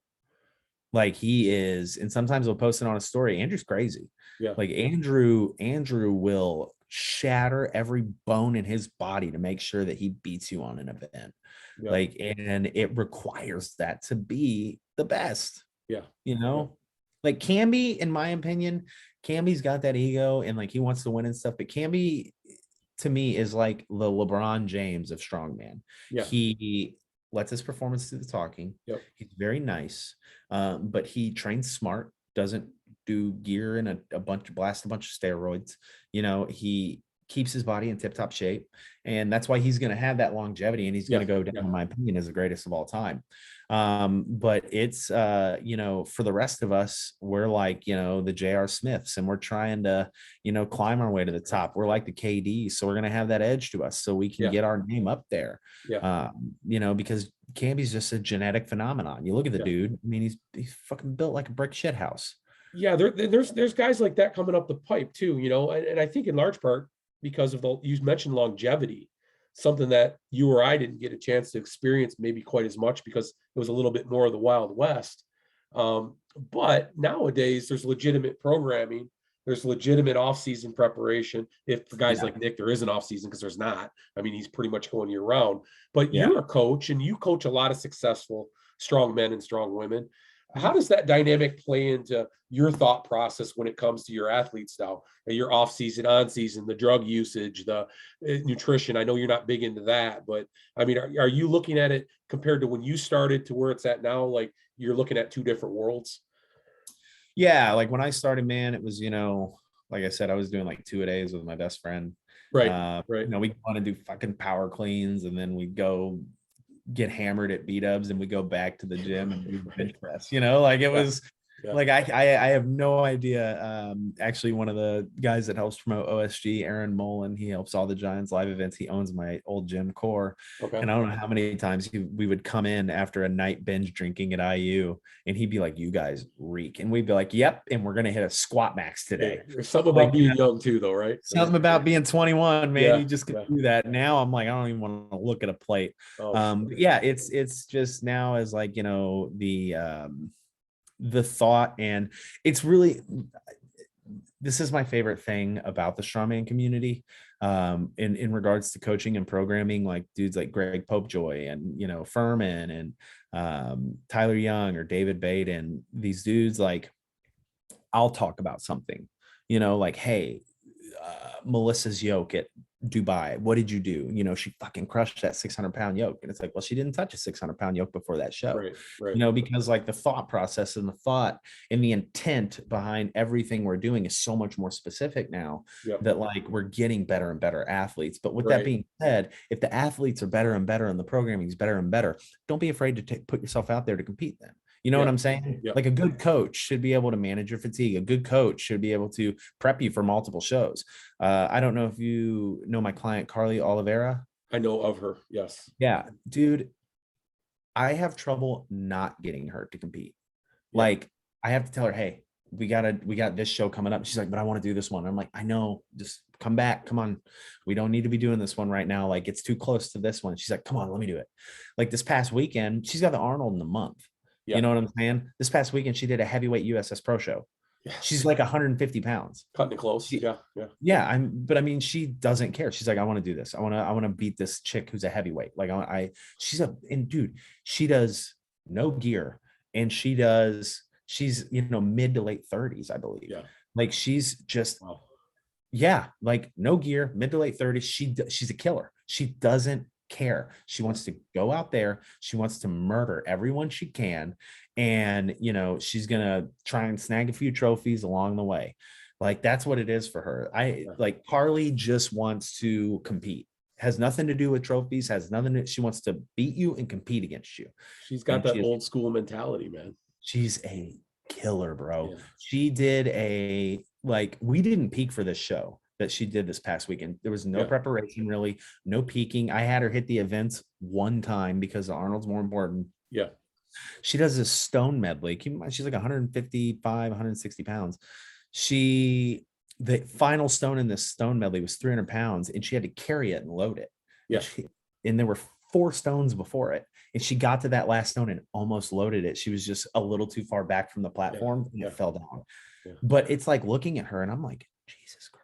like he is, and sometimes he'll post it on a story. Andrew's crazy. Yeah. Like Andrew will shatter every bone in his body to make sure that he beats you on an event. Yeah. Like, and it requires that to be the best. Yeah. Like Camby, in my opinion, Camby's got that ego and like he wants to win and stuff, but Camby to me is like the LeBron James of strongman. Yeah. He lets his performance do the talking. Yep. He's very nice, but he trains smart, doesn't do gear and blast a bunch of steroids. He keeps his body in tip-top shape. And that's why he's going to have that longevity, and he's going to go down, in my opinion, as the greatest of all time. But it's, for the rest of us, we're like, the J.R. Smiths, and we're trying to, climb our way to the top. We're like the KD. So we're going to have that edge to us so we can get our name up there. Because Camby's just a genetic phenomenon. You look at the dude, I mean, he's fucking built like a brick shit house. Yeah, there's guys like that coming up the pipe too, and I think in large part because of you mentioned longevity, something that you or I didn't get a chance to experience maybe quite as much because it was a little bit more of the Wild West. But nowadays there's legitimate programming, there's legitimate off-season preparation. If for guys like Nick, there is an off-season because there's not. I mean, he's pretty much going year-round. But you're a coach, and you coach a lot of successful strong men and strong women. How does that dynamic play into your thought process when it comes to your athletes now, your off season, on season, the drug usage, the nutrition? I know you're not big into that, but I mean, are you looking at it compared to when you started to where it's at now? Like you're looking at two different worlds? Yeah. Like when I started, man, it was, like I said, I was doing like 2-a-days with my best friend. Right. We want to do fucking power cleans, and then we go get hammered at B-dubs, and we go back to the gym and do bench press, like it was like, I have no idea. Actually, one of the guys that helps promote OSG, Aaron Mullen, he helps all the Giants live events. He owns my old gym Core. And I don't know how many times we would come in after a night binge drinking at IU, and he'd be like, "You guys reek." And we'd be like, "Yep." And we're going to hit a squat max today. There's something about being young too, though, right? Something about being 21, man. You just can do that. Now I'm like, I don't even want to look at a plate. It's just now as like, the thought, and it's really, this is my favorite thing about the strongman community, in regards to coaching and programming, like dudes like Greg Popejoy and Furman and Tyler Young or David Baden. These dudes, like, I'll talk about something, like, hey, Melissa's yoke at Dubai, what did you do? She fucking crushed that 600-pound yoke. And it's like, well, she didn't touch a 600-pound yoke before that show. Right. Because like the thought process and the thought and the intent behind everything we're doing is so much more specific now that like we're getting better and better athletes. But with that being said, if the athletes are better and better and the programming is better and better, don't be afraid to put yourself out there to compete then. You know what I'm saying? Like a good coach should be able to manage your fatigue. A good coach should be able to prep you for multiple shows. I don't know if you know my client, Carly Oliveira. I know of her. Yes. Yeah, dude, I have trouble not getting her to compete. Like I have to tell her, hey, we got this show coming up. She's like, but I want to do this one. I'm like, I know, just come back. Come on. We don't need to be doing this one right now. Like it's too close to this one. She's like, come on, let me do it. Like this past weekend, she's got the Arnold in a month. You know what I'm saying? This past weekend, she did a heavyweight USS Pro Show. She's like 150 pounds. Cutting it close. She she doesn't care. She's like, I want to do this. I want to beat this chick who's a heavyweight. Like she does no gear, and she's mid to late 30s, I believe. Yeah. Like she's just, like no gear, mid to late 30s. She's a killer. She doesn't care. She wants to go out there. She wants to murder everyone she can. And, she's going to try and snag a few trophies along the way. Like, that's what it is for her. Like Carly just wants to compete. Has nothing to do with trophies, she wants to beat you and compete against you. She's got that old school mentality, man. She's a killer, bro. Yeah. She did we didn't peak for this show that she did this past weekend. There was no preparation, really, no peaking. I had her hit the events one time because Arnold's more important. Yeah. She does this stone medley. Keep in mind, she's like 155, 160 pounds. The final stone in this stone medley was 300 pounds, and she had to carry it and load it. Yeah. And there were 4 stones before it. And she got to that last stone and almost loaded it. She was just a little too far back from the platform and it fell down. Yeah. But it's like looking at her and I'm like, Jesus Christ.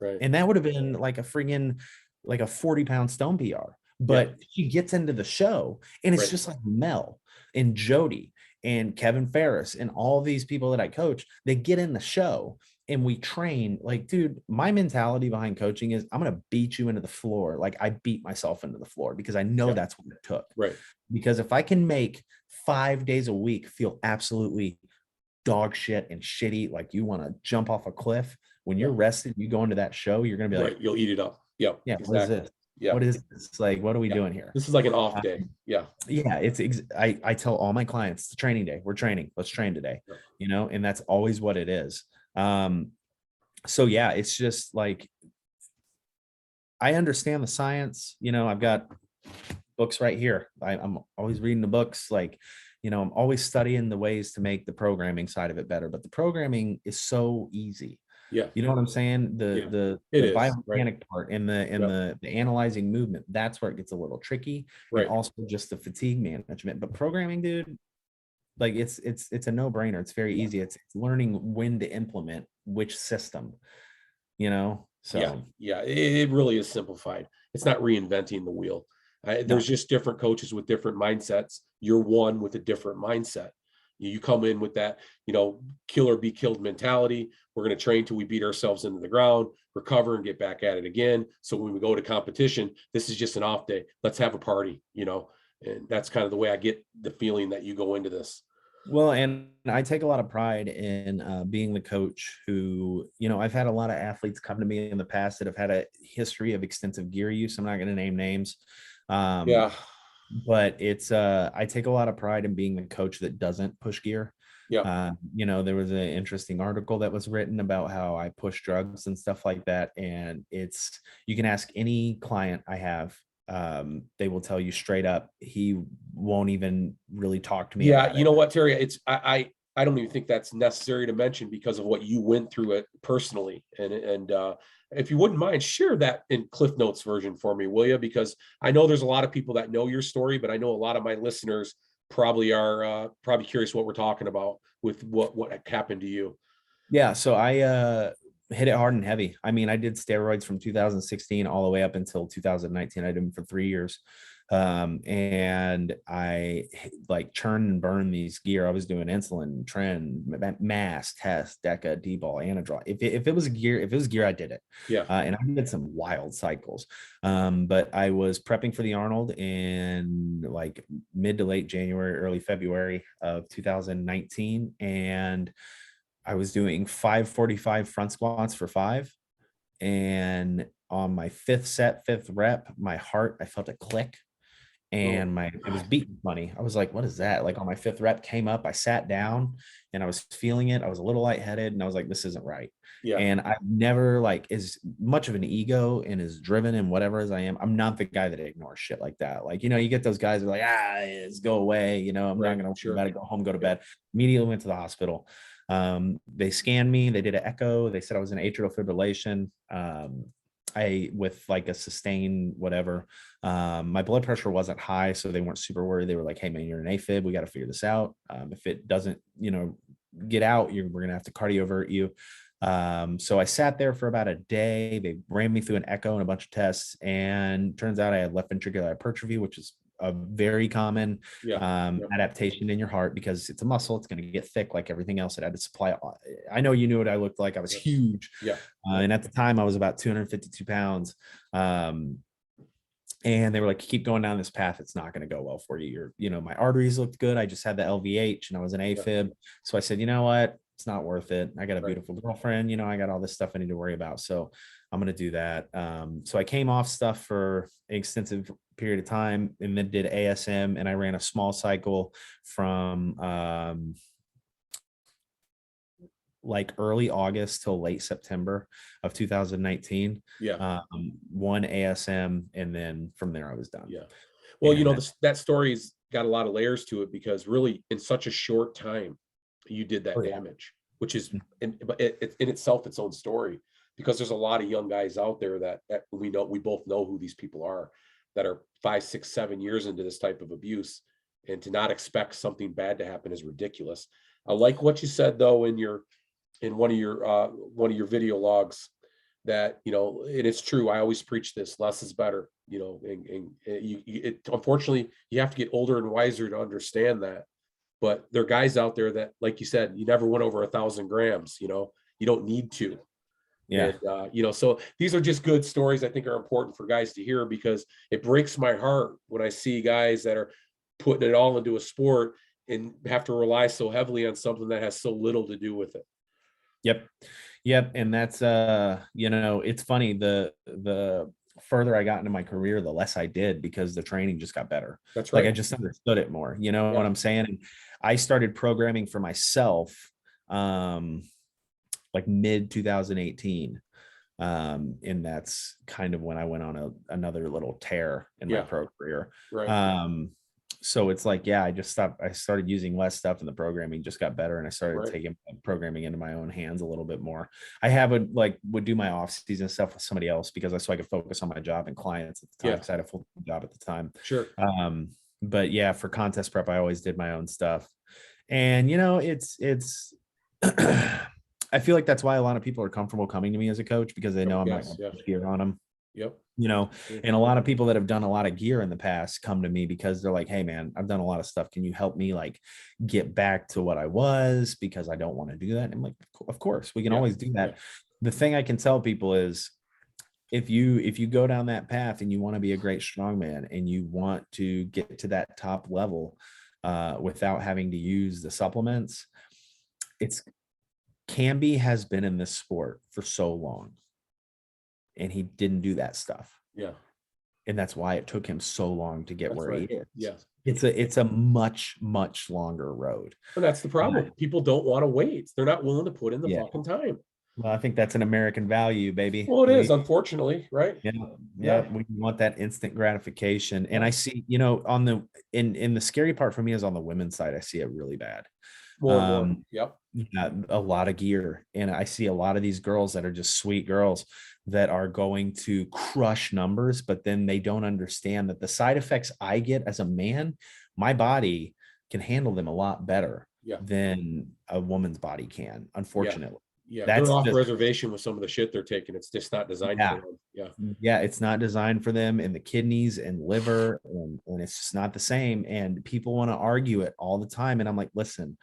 Right. And that would have been like a friggin' like a 40-pound stone PR. But she gets into the show and it's just like Mel and Jody and Kevin Ferris and all these people that I coach, they get in the show and we train. Like, dude, my mentality behind coaching is I'm going to beat you into the floor. Like I beat myself into the floor because I know that's what it took. Right. Because if I can make 5 days a week feel absolutely dog shit and shitty, like you want to jump off a cliff, When Yeah. you're rested, you go into that show, you're going to be like, Right. You'll eat it up. Yeah. yeah, what is Exactly. this? Yeah. What is this? Like, what are we Yeah. doing here? This is like an off day. Yeah. Yeah, I tell all my clients it's training day. We're training. Let's train today. Yeah. And that's always what it is. So yeah, it's just like I understand the science. I've got books right here. I'm always reading the books. Like, I'm always studying the ways to make the programming side of it better. But the programming is so easy. Yeah. You know what I'm saying? Yeah. The It is. Right. biomechanic part and Yep. the analyzing movement, that's where it gets a little tricky. And Right. also just the fatigue management. But programming, dude, like it's a no-brainer. It's very easy. It's learning when to implement which system, Yeah. So Yeah. It really is simplified. It's not reinventing the wheel. There's no. just different coaches with different mindsets. You're one with a different mindset. You come in with that, kill or be killed mentality. We're going to train till we beat ourselves into the ground, recover and get back at it again. So when we go to competition, this is just an off day. Let's have a party, and that's kind of the way I get the feeling that you go into this. Well, and I take a lot of pride in being the coach who, I've had a lot of athletes come to me in the past that have had a history of extensive gear use. I'm not going to name names. Yeah. But I take a lot of pride in being the coach that doesn't push gear. Yeah. There was an interesting article that was written about how I push drugs and stuff like that. And you can ask any client I have, they will tell you straight up, he won't even really talk to me Yeah. about You it. know what, Terry? I don't even think that's necessary to mention because of what you went through it personally. And if you wouldn't mind, share that in Cliff Notes version for me, will you? Because I know there's a lot of people that know your story, but I know a lot of my listeners probably are probably curious what we're talking about with what happened to you. Yeah, so I hit it hard and heavy. I mean, I did steroids from 2016 all the way up until 2019. I did them for 3 years. And like churn and burn these gear. I was doing insulin, trend, mass, test, deca, D-ball, anadrol. If it was gear, I did it. Yeah. And I did some wild cycles. But I was prepping for the Arnold in like mid to late January, early February of 2019. And I was doing 545 front squats for 5. And on my fifth rep, I felt a click Oh, and it was God. beating funny. I was like, what is that? Like on my 5th rep came up, I sat down and I was feeling it. I was a little lightheaded and I was like, this isn't right. Yeah. And I've never as much of an ego and as driven and whatever as I am, I'm not the guy that ignores shit like that. Like, you get those guys who are like, it's go away. I'm not Right. going to Sure. about it, go home, go to bed. Immediately went to the hospital. They scanned me, they did an echo. They said I was in atrial fibrillation. With like a sustained whatever. My blood pressure wasn't high, so they weren't super worried. They were like, hey man, you're an AFib, we got to figure this out. If it doesn't get out, we're gonna have to cardiovert you. So I sat there for about a day. They ran me through an echo and a bunch of tests, and turns out I had left ventricular hypertrophy, which is a very common Yeah. Yeah. adaptation in your heart because it's a muscle. It's going to get thick like everything else. It had to supply. I know you knew what I looked like. I was huge. Yeah. And at the time I was about 252 pounds. And they were like, keep going down this path. It's not going to go well for you. My arteries looked good. I just had the LVH and I was an AFib. So I said, you know what? It's not worth it. I got a beautiful girlfriend. I got all this stuff I need to worry about. So I'm going to do that. So I came off stuff for an extensive period of time and then did ASM, and I ran a small cycle from like early August till late September of 2019. Yeah. One ASM, and then from there I was done. Yeah. Well, And that story's got a lot of layers to it because really in such a short time, you did that damage, which is in itself its own story, because there's a lot of young guys out there that we both know who these people are, that are 5, 6, 7 years into this type of abuse, and to not expect something bad to happen is ridiculous. I like what you said though in one of your video logs, that and it's true. I always preach this: less is better. Unfortunately, you have to get older and wiser to understand that. But there are guys out there that, like you said, you never went over 1,000 grams. You don't need to. yeah. And so these are just good stories I think are important for guys to hear, because it breaks my heart when I see guys that are putting it all into a sport and have to rely so heavily on something that has so little to do with it. Yep. Yep. And that's it's funny. The further I got into my career, the less I did because the training just got better. That's Like I right. just understood it more. You know Yeah. what I'm saying? And I started programming for myself like mid 2018. And that's kind of when I went on another little tear in my Yeah. pro career. Right. So it's like, yeah, I started using less stuff and the programming just got better. And I started Right. taking programming into my own hands a little bit more. Would do my off season stuff with somebody else so I could focus on my job and clients at the time. Yeah. Cause I had a full job at the time. Sure. But yeah, for contest prep, I always did my own stuff. And it's I feel like that's why a lot of people are comfortable coming to me as a coach because they I know would I'm not guess. going to Yeah. push gear on them. Yep. And a lot of people that have done a lot of gear in the past come to me because they're like, hey man, I've done a lot of stuff. Can you help me like get back to what I was? Because I don't want to do that. And I'm like, of course, we can Yeah. always do that. Yeah. The thing I can tell people is if you go down that path and you want to be a great strongman and you want to get to that top level without having to use the supplements, it's Camby has been in this sport for so long and he didn't do that stuff. Yeah. And that's why it took him so long to get That's where right. he is. Yeah. It's a much, much longer road. And that's the problem. People don't want to wait. They're not willing to put in the Yeah. fucking time. Well, I think that's an American value, baby. Well, it is, unfortunately, right? Yeah, Yeah. we want that instant gratification. And Yeah. I see, in the scary part for me is on the women's side, I see it really bad. More and more. Yep. Yeah, a lot of gear. And I see a lot of these girls that are just sweet girls that are going to crush numbers, but then they don't understand that the side effects I get as a man, my body can handle them a lot better Yeah. than a woman's body can, unfortunately. Yeah. That's They're off just, reservation with some of the shit they're taking. It's just not designed yeah. for them. Yeah. Yeah, it's not designed for them and the kidneys and liver, and it's just not the same. And people want to argue it all the time. And I'm like, listen,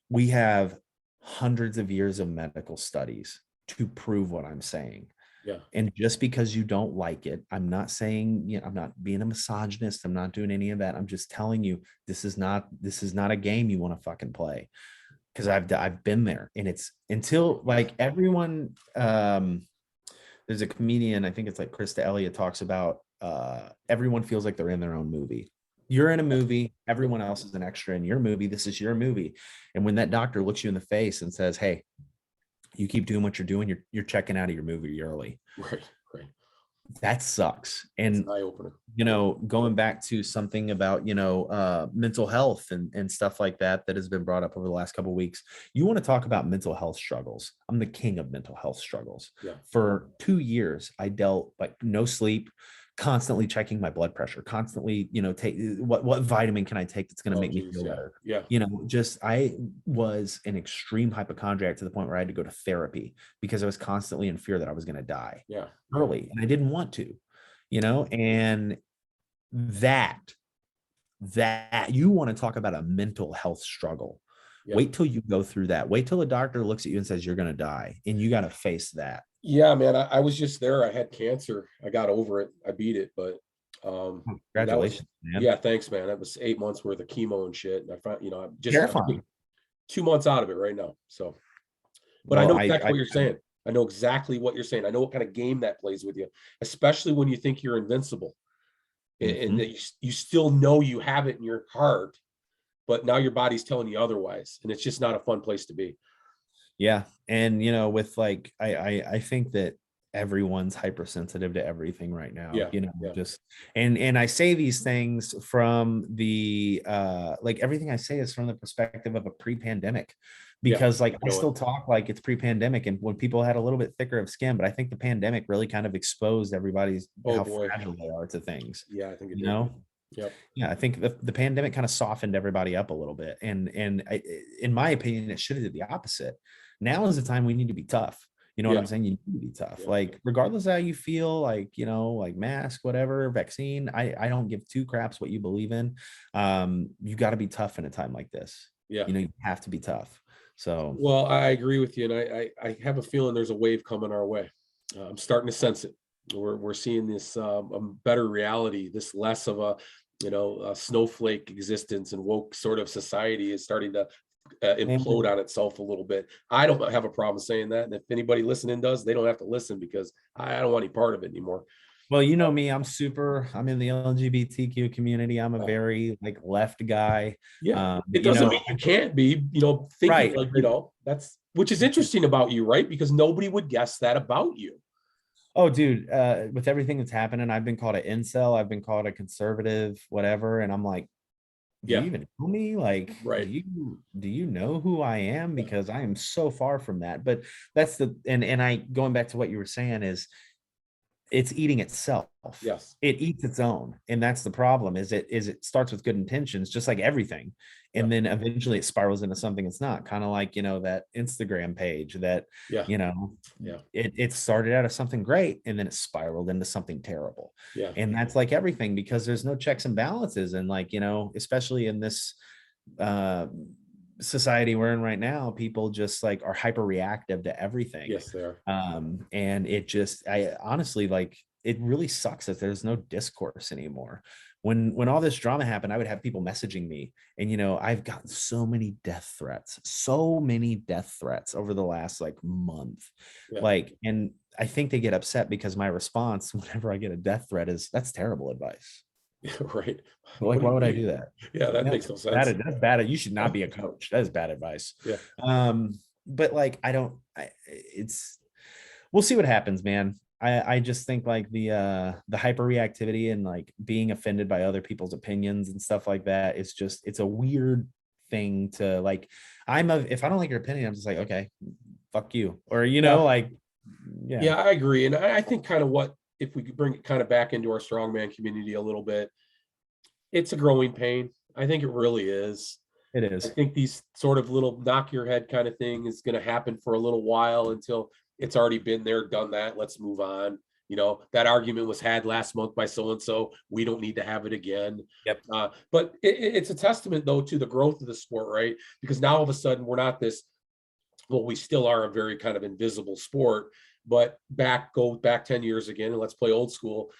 we have hundreds of years of medical studies to prove what I'm saying. Yeah. And just because you don't like it, I'm not saying, I'm not being a misogynist. I'm not doing any of that. I'm just telling you, this is not a game you want to fucking play. Because I've been there, and it's until like everyone. There's a comedian, I think it's like Krista Elliott, talks about everyone feels like they're in their own movie. You're in a movie, everyone else is an extra in your movie. This is your movie. And when that doctor looks you in the face and says, hey, you keep doing what you're doing, you're checking out of your movie early. Right. That sucks. And eye-opener. Going back to something about mental health and stuff like that has been brought up over the last couple of weeks. You want to talk about mental health struggles? I'm the king of mental health struggles. Yeah. For 2 years I dealt like no sleep, constantly checking my blood pressure, constantly take what vitamin can I take that's going to make me feel better. Yeah. I was an extreme hypochondriac to the point where I had to go to therapy because I was constantly in fear that I was going to die early, and I didn't want to, and that you want to talk about a mental health struggle. Yeah. Wait till you go through that. Wait till a doctor looks at you and says you're going to die, and you got to face that. Yeah, man, I was just there. I had cancer. I got over it. I beat it, but congratulations, man. Yeah, thanks, man. That was 8 months worth of chemo and shit. And I found, I'm just terrifying. 2 months out of it right now. So, but I know exactly what you're saying. I know exactly what you're saying. I know what kind of game that plays with you, especially when you think you're invincible, and that you still know you have it in your heart, but now your body's telling you otherwise, and it's just not a fun place to be. Yeah. And with like I think that everyone's hypersensitive to everything right now. Just and I say these things from the like everything I say is from the perspective of a pre-pandemic, because I still talk like it's pre-pandemic and when people had a little bit thicker of skin, but I think the pandemic really kind of exposed everybody's how fragile they are to things. Yeah, I think it did. Yep. Yeah, I think the pandemic kind of softened everybody up a little bit, and in my opinion, it should have did the opposite. Now is the time we need to be tough. You know what I'm saying? You need to be tough. Yeah. Like regardless of how you feel, like like mask, whatever, vaccine. I don't give two craps what you believe in. You got to be tough in a time like this. Yeah, you have to be tough. So well, I agree with you, and I have a feeling there's a wave coming our way. I'm starting to sense it. We're seeing this better reality, this less of a snowflake existence and woke sort of society is starting to implode on itself a little bit. I don't have a problem saying that. And if anybody listening does, they don't have to listen because I don't want any part of it anymore. Well, you know me, I'm in the LGBTQ community. I'm a very like left guy. Yeah. It doesn't mean you can't be, thinking right. like, that's, which is interesting about you, right? Because nobody would guess that about you. Oh, dude, with everything that's happening, I've been called an incel. I've been called a conservative, whatever. And I'm like, do you even know me? Like, right. do you know who I am? Because I am so far from that. But that's going back to what you were saying is it's eating itself. Yes. It eats its own. And that's the problem is it starts with good intentions, just like everything. And then eventually it spirals into something it's not, kind of like, that Instagram page that, it started out as something great and then it spiraled into something terrible. Yeah. And that's like everything because there's no checks and balances. And like, especially in this society we're in right now, people just like are hyper reactive to everything. Yes, they are. And I honestly, like, it really sucks that there's no discourse anymore. When all this drama happened, I would have people messaging me and, I've gotten so many death threats over the last like month. Like, and I think they get upset because my response whenever I get a death threat is that's terrible advice. Right. Like, why would I do that? Yeah, that makes no sense. That's bad. You should not be a coach. That is bad advice. Yeah. But like, we'll see what happens, man. I just think like the hyper reactivity and like being offended by other people's opinions and stuff like that is just, it's a weird thing to like, if I don't like your opinion, I'm just like, okay, fuck you. Or, like, yeah, I agree. And I think kind of if we could bring it kind of back into our strongman community a little bit, it's a growing pain. I think it really is. It is. I think these sort of little knock your head kind of thing is going to happen for a little while until it's already been there, done that. Let's move on. That argument was had last month by so-and-so. We don't need to have it again. Yep. But it's a testament though to the growth of the sport, right? Because now all of a sudden we're not this, well, we still are a very kind of invisible sport, but go back 10 years again and let's play old school.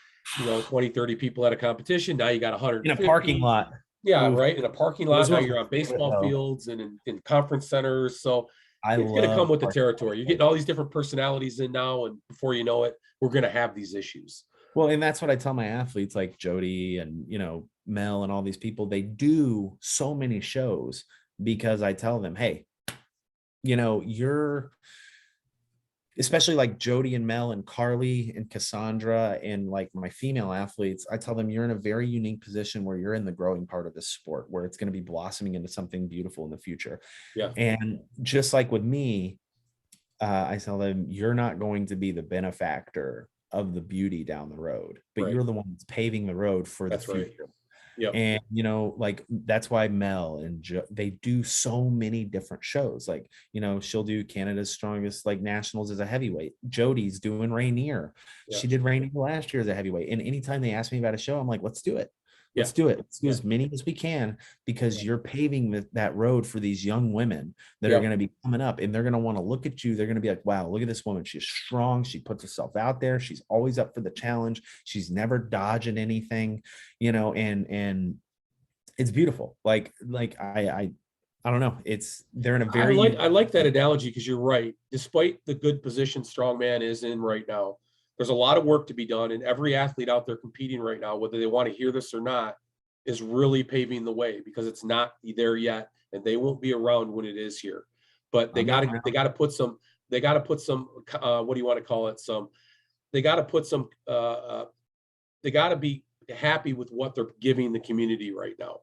20, 30 people at a competition. Now you got 100 in a parking lot. Yeah, right. In a parking lot. Now you're on baseball fields and in conference centers. So it's going to come with the territory. You're getting all these different personalities in now. And before you know it, we're going to have these issues. Well, and that's what I tell my athletes like Jody and, Mel and all these people. They do so many shows because I tell them, hey, you're especially like Jody and Mel and Carly and Cassandra and like my female athletes, I tell them you're in a very unique position where you're in the growing part of this sport where it's going to be blossoming into something beautiful in the future. Yeah. And just like with me, I tell them you're not going to be the benefactor of the beauty down the road, but you're the one that's paving the road for the future. Right. Yep. And like that's why Mel and they do so many different shows. Like she'll do Canada's Strongest like nationals as a heavyweight. Jody's doing Rainier. Yeah. She did Rainier last year as a heavyweight. And anytime they ask me about a show, I'm like, let's do it. Let's do it. Let's do as many as we can because you're paving that road for these young women that are going to be coming up and they're going to want to look at you. They're going to be like, wow, look at this woman. She's strong. She puts herself out there. She's always up for the challenge. She's never dodging anything, and it's beautiful. Like I don't know. They're in a very, I like that analogy because you're right. Despite the good position strongman is in right now, there's a lot of work to be done, and every athlete out there competing right now, whether they want to hear this or not, is really paving the way because it's not there yet, and they won't be around when it is here. But they got to put some what do you want to call it? They got to be happy with what they're giving the community right now,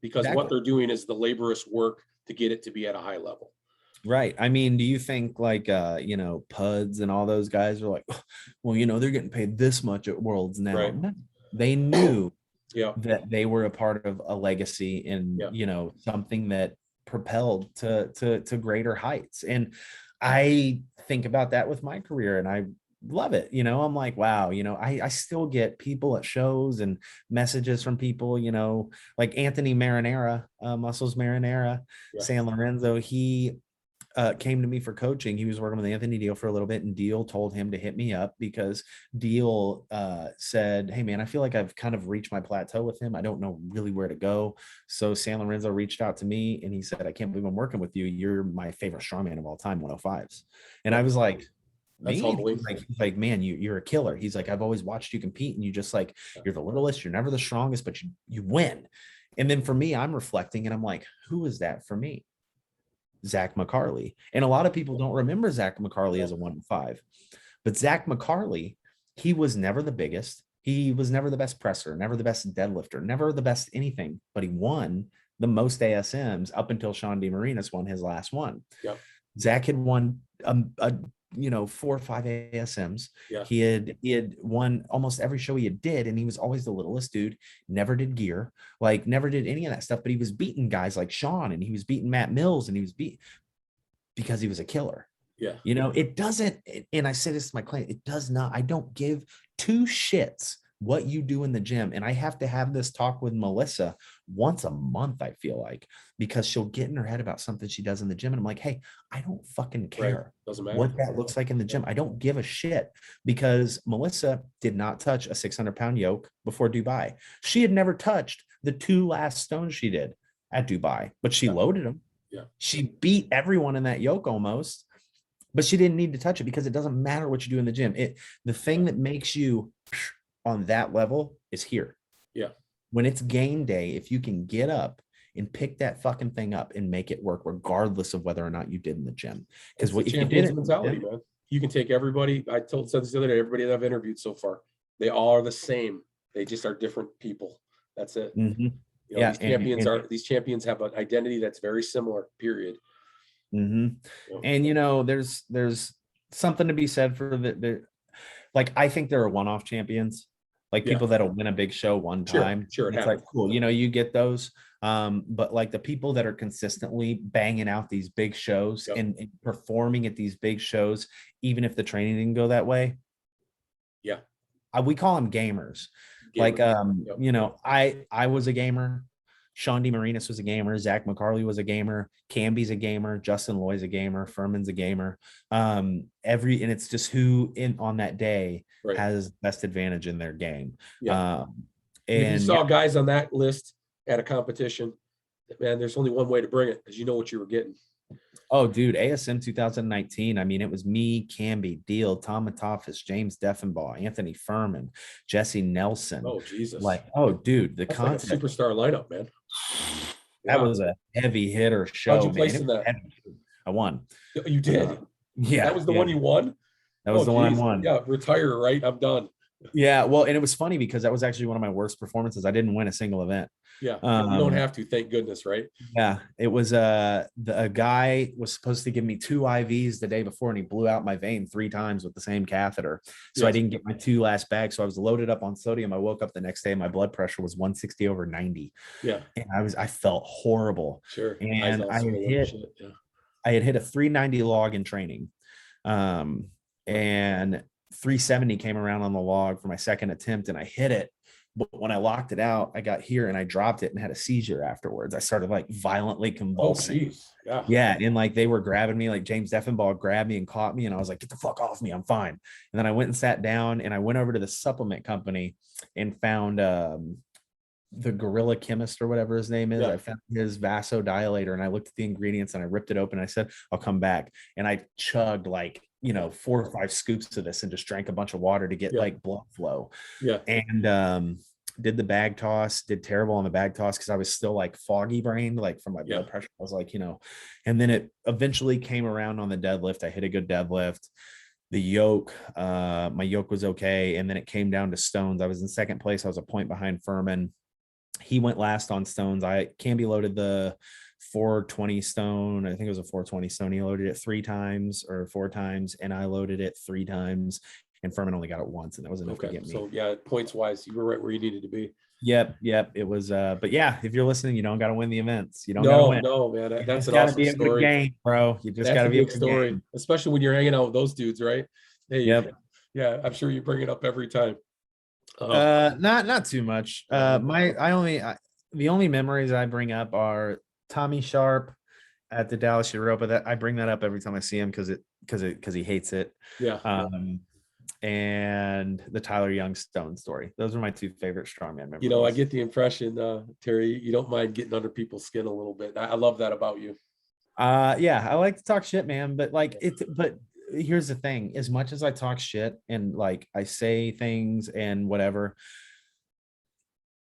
because what they're doing is the laborious work to get it to be at a high level. Right. I mean, do you think like, Puds and all those guys are like, well, they're getting paid this much at Worlds now. Right. They knew that they were a part of a legacy and, something that propelled to greater heights. And I think about that with my career and I love it. I'm like, wow, I still get people at shows and messages from people, like Anthony Marinara, Muscles Marinara, San Lorenzo. He came to me for coaching. He was working with Anthony Deal for a little bit, and Deal told him to hit me up because Deal said, hey man, I feel like I've kind of reached my plateau with him. I don't know really where to go. So San Lorenzo reached out to me and he said, I can't believe I'm working with you. You're my favorite strongman of all time, 105s. And I was like, That's me? humbling. He's like, man, you're a killer. He's like, I've always watched you compete and you just like, you're the littlest, you're never the strongest, but you win. And then for me, I'm reflecting and I'm like, who is that for me? Zack Mccarley. And a lot of people don't remember Zack Mccarley as a 105. But Zack Mccarley, he was never the biggest. He was never the best presser, never the best deadlifter, never the best anything, but he won the most ASMs up until Sean DeMarinis won his last one. Yep. Zach had won 4 or 5 ASMs. Yeah. He had won almost every show he did, and he was always the littlest dude, never did gear, like never did any of that stuff, but he was beating guys like Sean, and he was beating Matt Mills, and he was beat because he was a killer. Yeah. It doesn't, and I say this to my client, it does not, I don't give two shits what you do in the gym. And I have to have this talk with Melissa once a month, I feel like, because she'll get in her head about something she does in the gym. And I'm like, hey, I don't fucking care. Right. Doesn't matter what that looks like in the gym. I don't give a shit, because Melissa did not touch a 600-pound yoke before Dubai. She had never touched the 2 last stones she did at Dubai, but she loaded them. Yeah. She beat everyone in that yoke almost, but she didn't need to touch it because it doesn't matter what you do in the gym. The thing that makes you on that level is here. Yeah. When it's game day, if you can get up and pick that fucking thing up and make it work, regardless of whether or not you did in the gym. Because what if you did mentality, man. You can take everybody. Said this the other day, everybody that I've interviewed so far, they all are the same. They just are different people. That's it. Mm-hmm. These champions have an identity that's very similar, period. Mm-hmm. And there's something to be said for the like, I think there are one-off champions, like people that'll win a big show one time. Sure. It's like, cool, you get those. But like the people that are consistently banging out these big shows and performing at these big shows, even if the training didn't go that way. Yeah. We call them gamers. Like, I was a gamer. Sean DeMarinis was a gamer. Zack Mccarley was a gamer. Camby's a gamer. Justin Loy's a gamer. Furman's a gamer. And it's just who on that day has best advantage in their game. Yeah. And if you saw guys on that list at a competition, man, there's only one way to bring it, because you know what you were getting. Oh, dude, ASM 2019. I mean, it was me, Camby, Deal, Tom Matafis, James Deffenbaugh, Anthony Furman, Jesse Nelson. Oh, Jesus. Like, oh, dude, the concept. Like a superstar lineup, man. That was a heavy hitter show. How'd you place in that? I won. You did? Yeah. That was the one you won? That was the one I won. Yeah, retire, right? I'm done. Yeah, well, and it was funny because that was actually one of my worst performances. I didn't win a single event. Yeah, you don't have to, thank goodness, right? Yeah, it was a guy was supposed to give me 2 IVs the day before, and he blew out my vein 3 times with the same catheter. So I didn't get my 2 last bags. So I was loaded up on sodium. I woke up the next day and my blood pressure was 160/90. Yeah, and I felt horrible. Sure, and I had hit a 390 log in training, and 370 came around on the log for my second attempt, and I hit it. But when I locked it out, I got here and I dropped it and had a seizure afterwards. I started like violently convulsing. Oh, yeah. And like they were grabbing me, like James Deffenbaugh grabbed me and caught me. And I was like, get the fuck off me. I'm fine. And then I went and sat down and I went over to the supplement company and found the Gorilla Chemist or whatever his name is. I found his vasodilator and I looked at the ingredients and I ripped it open. And I said, I'll come back. And I chugged like, 4 or 5 scoops of this and just drank a bunch of water to get like blood flow. Yeah. And did the bag toss, did terrible on the bag toss because I was still like foggy brained, like from my blood pressure. I was like, and then it eventually came around on the deadlift. I hit a good deadlift. The yoke, my yoke was okay. And then it came down to stones. I was in second place. I was a point behind Furman. He went last on stones. Camby loaded the 420 stone. I think it was a 420 stone. He loaded it 3 times or 4 times, and I loaded it 3 times. And Furman only got it once, and that was enough to get me. So yeah, points wise, you were right where you needed to be. Yep. It was. But yeah, if you're listening, you don't got to win the events. You don't got to win. No, man, that's an awesome story, game, bro. You just got to be a good story, game. Especially when you're hanging out with those dudes, right? Hey, yeah, I'm sure you bring it up every time. Not too much. The only memories I bring up are Tommy Sharp, at the Dallas Europa. That I bring that up every time I see him because he hates it. Yeah. And the Tyler Youngstone story. Those are my two favorite strongman memories. You know, I get the impression, Terry, you don't mind getting under people's skin a little bit. I love that about you. Yeah, I like to talk shit, man. But here's the thing: as much as I talk shit and like I say things and whatever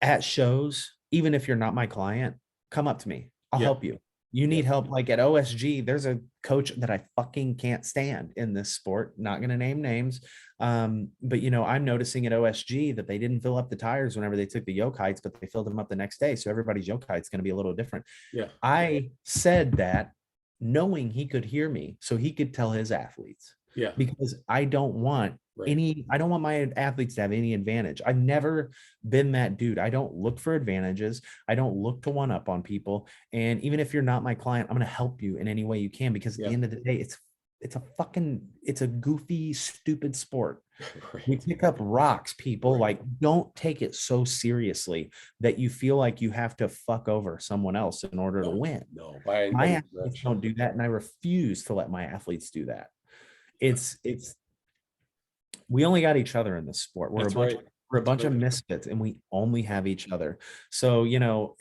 at shows, even if you're not my client, come up to me. I'll Yeah. help you. You need help. Like at OSG, there's a coach that I fucking can't stand in this sport. Not going to name names. But you know, I'm noticing at OSG that they didn't fill up the tires whenever they took the yoke heights, but they filled them up the next day. So everybody's yoke height's going to be a little different. Yeah. I said that knowing he could hear me so he could tell his athletes. Yeah. Because I don't want I don't want my athletes to have any advantage. I've never been that dude. I don't look for advantages. I don't look to one up on people. And even if you're not my client, I'm going to help you in any way you can, because at the end of the day, it's a goofy, stupid sport. We pick up rocks, people. Like, don't take it so seriously that you feel like you have to fuck over someone else in order to win. No, my athletes don't do that, and I refuse to let my athletes do that. It's we only got each other in this sport. We're a bunch of misfits, and we only have each other. So, you know,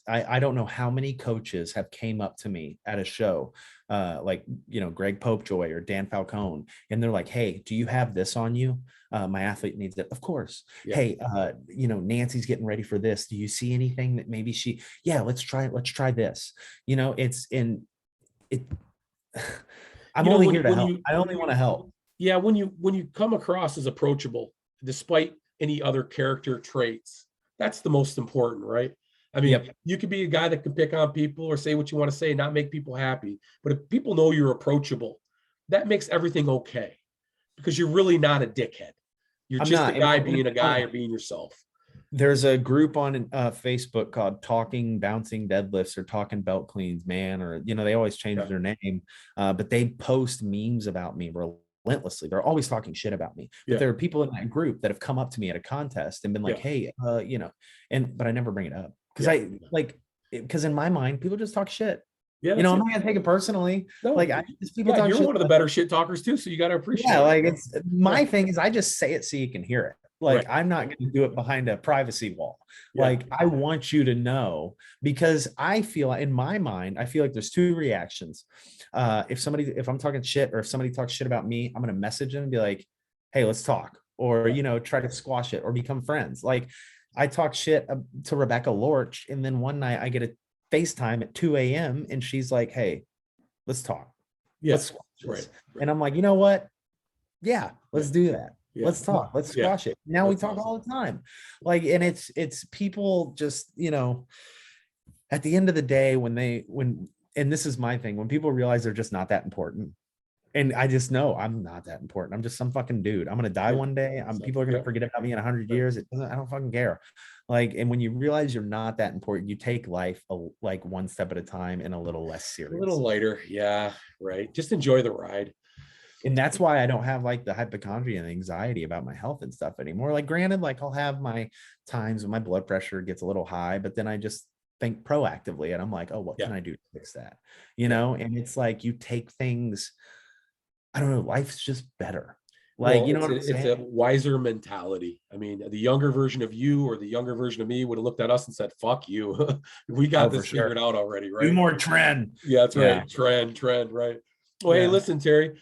I don't know how many coaches have came up to me at a show, like, you know, Greg Popejoy or Dan Falcone, and they're like, "Hey, do you have this on you? My athlete needs it." Of course. Yeah. Hey, you know, Nancy's getting ready for this. Do you see anything that maybe let's try this. You know, I'm only here to help. I only want to help. Yeah, when you come across as approachable, despite any other character traits, that's the most important, right? I mean, you could be a guy that can pick on people or say what you want to say and not make people happy. But if people know you're approachable, that makes everything okay, because you're really not a dickhead. You're just a guy being a guy or being yourself. There's a group on Facebook called Talking Bouncing Deadlifts or Talking Belt Cleans, man, or, you know, they always change their name, but they post memes about me relentlessly. They're always talking shit about me. But there are people in that group that have come up to me at a contest and been like, "Hey, you know," but I never bring it up because in my mind, people just talk shit. Yeah, you know, I'm not gonna take it personally. No, like, people talk you're shit one of the better shit talkers too, so you got to appreciate it. Like, it's my thing is I just say it so you can hear it. Like, I'm not going to do it behind a privacy wall. Like, I want you to know, because I feel in my mind, I feel like there's two reactions. If I'm talking shit, or if somebody talks shit about me, I'm going to message them and be like, "Hey, let's talk," or, you know, try to squash it or become friends. Like, I talk shit to Rebecca Lorch, and then one night I get a FaceTime at 2 a.m. and she's like, "Hey, let's talk." Let's squash this. And I'm like, you know what? Yeah, let's do that. Let's talk. Let's squash it. Now we talk all the time. Like, and it's people just, you know, at the end of the day, and this is my thing, when people realize they're just not that important. And I just know I'm not that important. I'm just some fucking dude. I'm going to die one day. People are going to forget about me in 100 years. I don't fucking care. Like, and when you realize you're not that important, you take life like one step at a time and a little less serious. A little lighter. Yeah. Right. Just enjoy the ride. And that's why I don't have like the hypochondria and anxiety about my health and stuff anymore. Like, granted, like, I'll have my times when my blood pressure gets a little high, but then I just think proactively and I'm like, oh, what can I do to fix that? You know? And it's like, you take things, I don't know, life's just better. Like, well, you know what I'm saying? It's a wiser mentality. I mean, the younger version of you or the younger version of me would have looked at us and said, "Fuck you. We got this figured out already," right? Do more trend. Yeah, that's right. Trend, right? Well, hey, listen, Terry,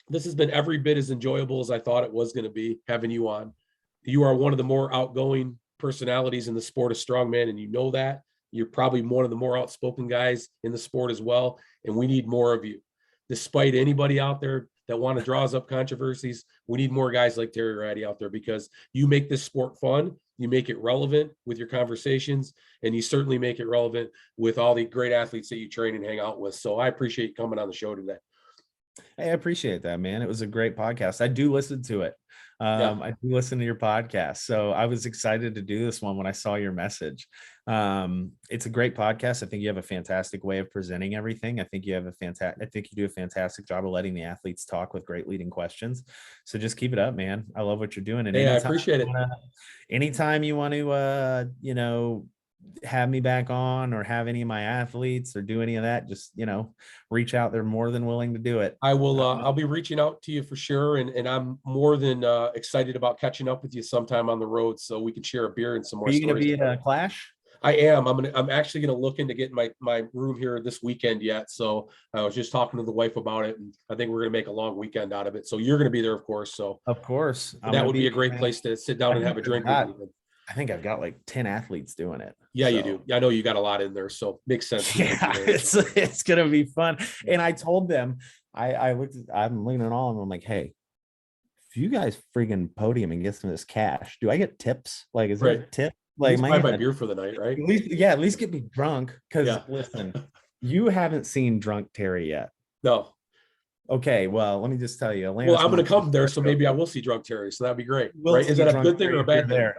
this has been every bit as enjoyable as I thought it was going to be having you on. You are one of the more outgoing personalities in the sport of strongman, and you know that. You're probably one of the more outspoken guys in the sport as well, and we need more of you. Despite anybody out there that want to draw us up controversies, we need more guys like Terry Rady out there, because you make this sport fun, you make it relevant with your conversations, and you certainly make it relevant with all the great athletes that you train and hang out with. So I appreciate you coming on the show today. Hey, I appreciate that, man. It was a great podcast. I do listen to it. I do listen to your podcast. So I was excited to do this one when I saw your message. It's a great podcast. I think you have a fantastic way of presenting everything. I think you do a fantastic job of letting the athletes talk with great leading questions. So just keep it up, man. I love what you're doing. And I appreciate it. Anytime you want to, you know, have me back on or have any of my athletes or do any of that, just, reach out. They're more than willing to do it. I will. I'll be reaching out to you for sure, and I'm more than excited about catching up with you sometime on the road, so we can share a beer and some more Are you going to stories. be at a Clash? I am. I'm actually going to look into getting my room here this weekend yet. So I was just talking to the wife about it, and I think we're going to make a long weekend out of it. So you're going to be there, of course. So Of course. that would be a great place to sit down and have a drink with you. I think I've got like 10 athletes doing it. Yeah, you do. I know you got a lot in there, so makes sense. Yeah, it's gonna be fun. And I told them, I'm looking at all of them. I'm like, hey, if you guys friggin' podium and get some of this cash, do I get tips? Like, is there a tip? Like, buy my beer for the night, right? At least get me drunk. Because listen, you haven't seen drunk Terry yet. No. Okay, well, let me just tell you, I'm going to come there, so maybe I will see drunk Terry. So that'd be great, right? Is that a good thing or a bad thing?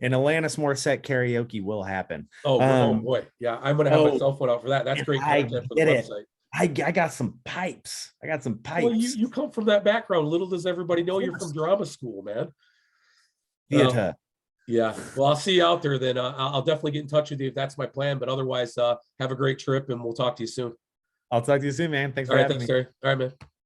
And Alanis Morissette karaoke will happen. Oh boy, yeah, I'm gonna have my cell phone out for that. That's great content for the website. I got some pipes. Well, you come from that background. Little does everybody know you're from drama school, man. Theater. Yeah. Well, I'll see you out there then. I'll definitely get in touch with you if that's my plan. But otherwise, have a great trip, and we'll talk to you soon. I'll talk to you soon, man. Thanks for having me. Terry. All right, man.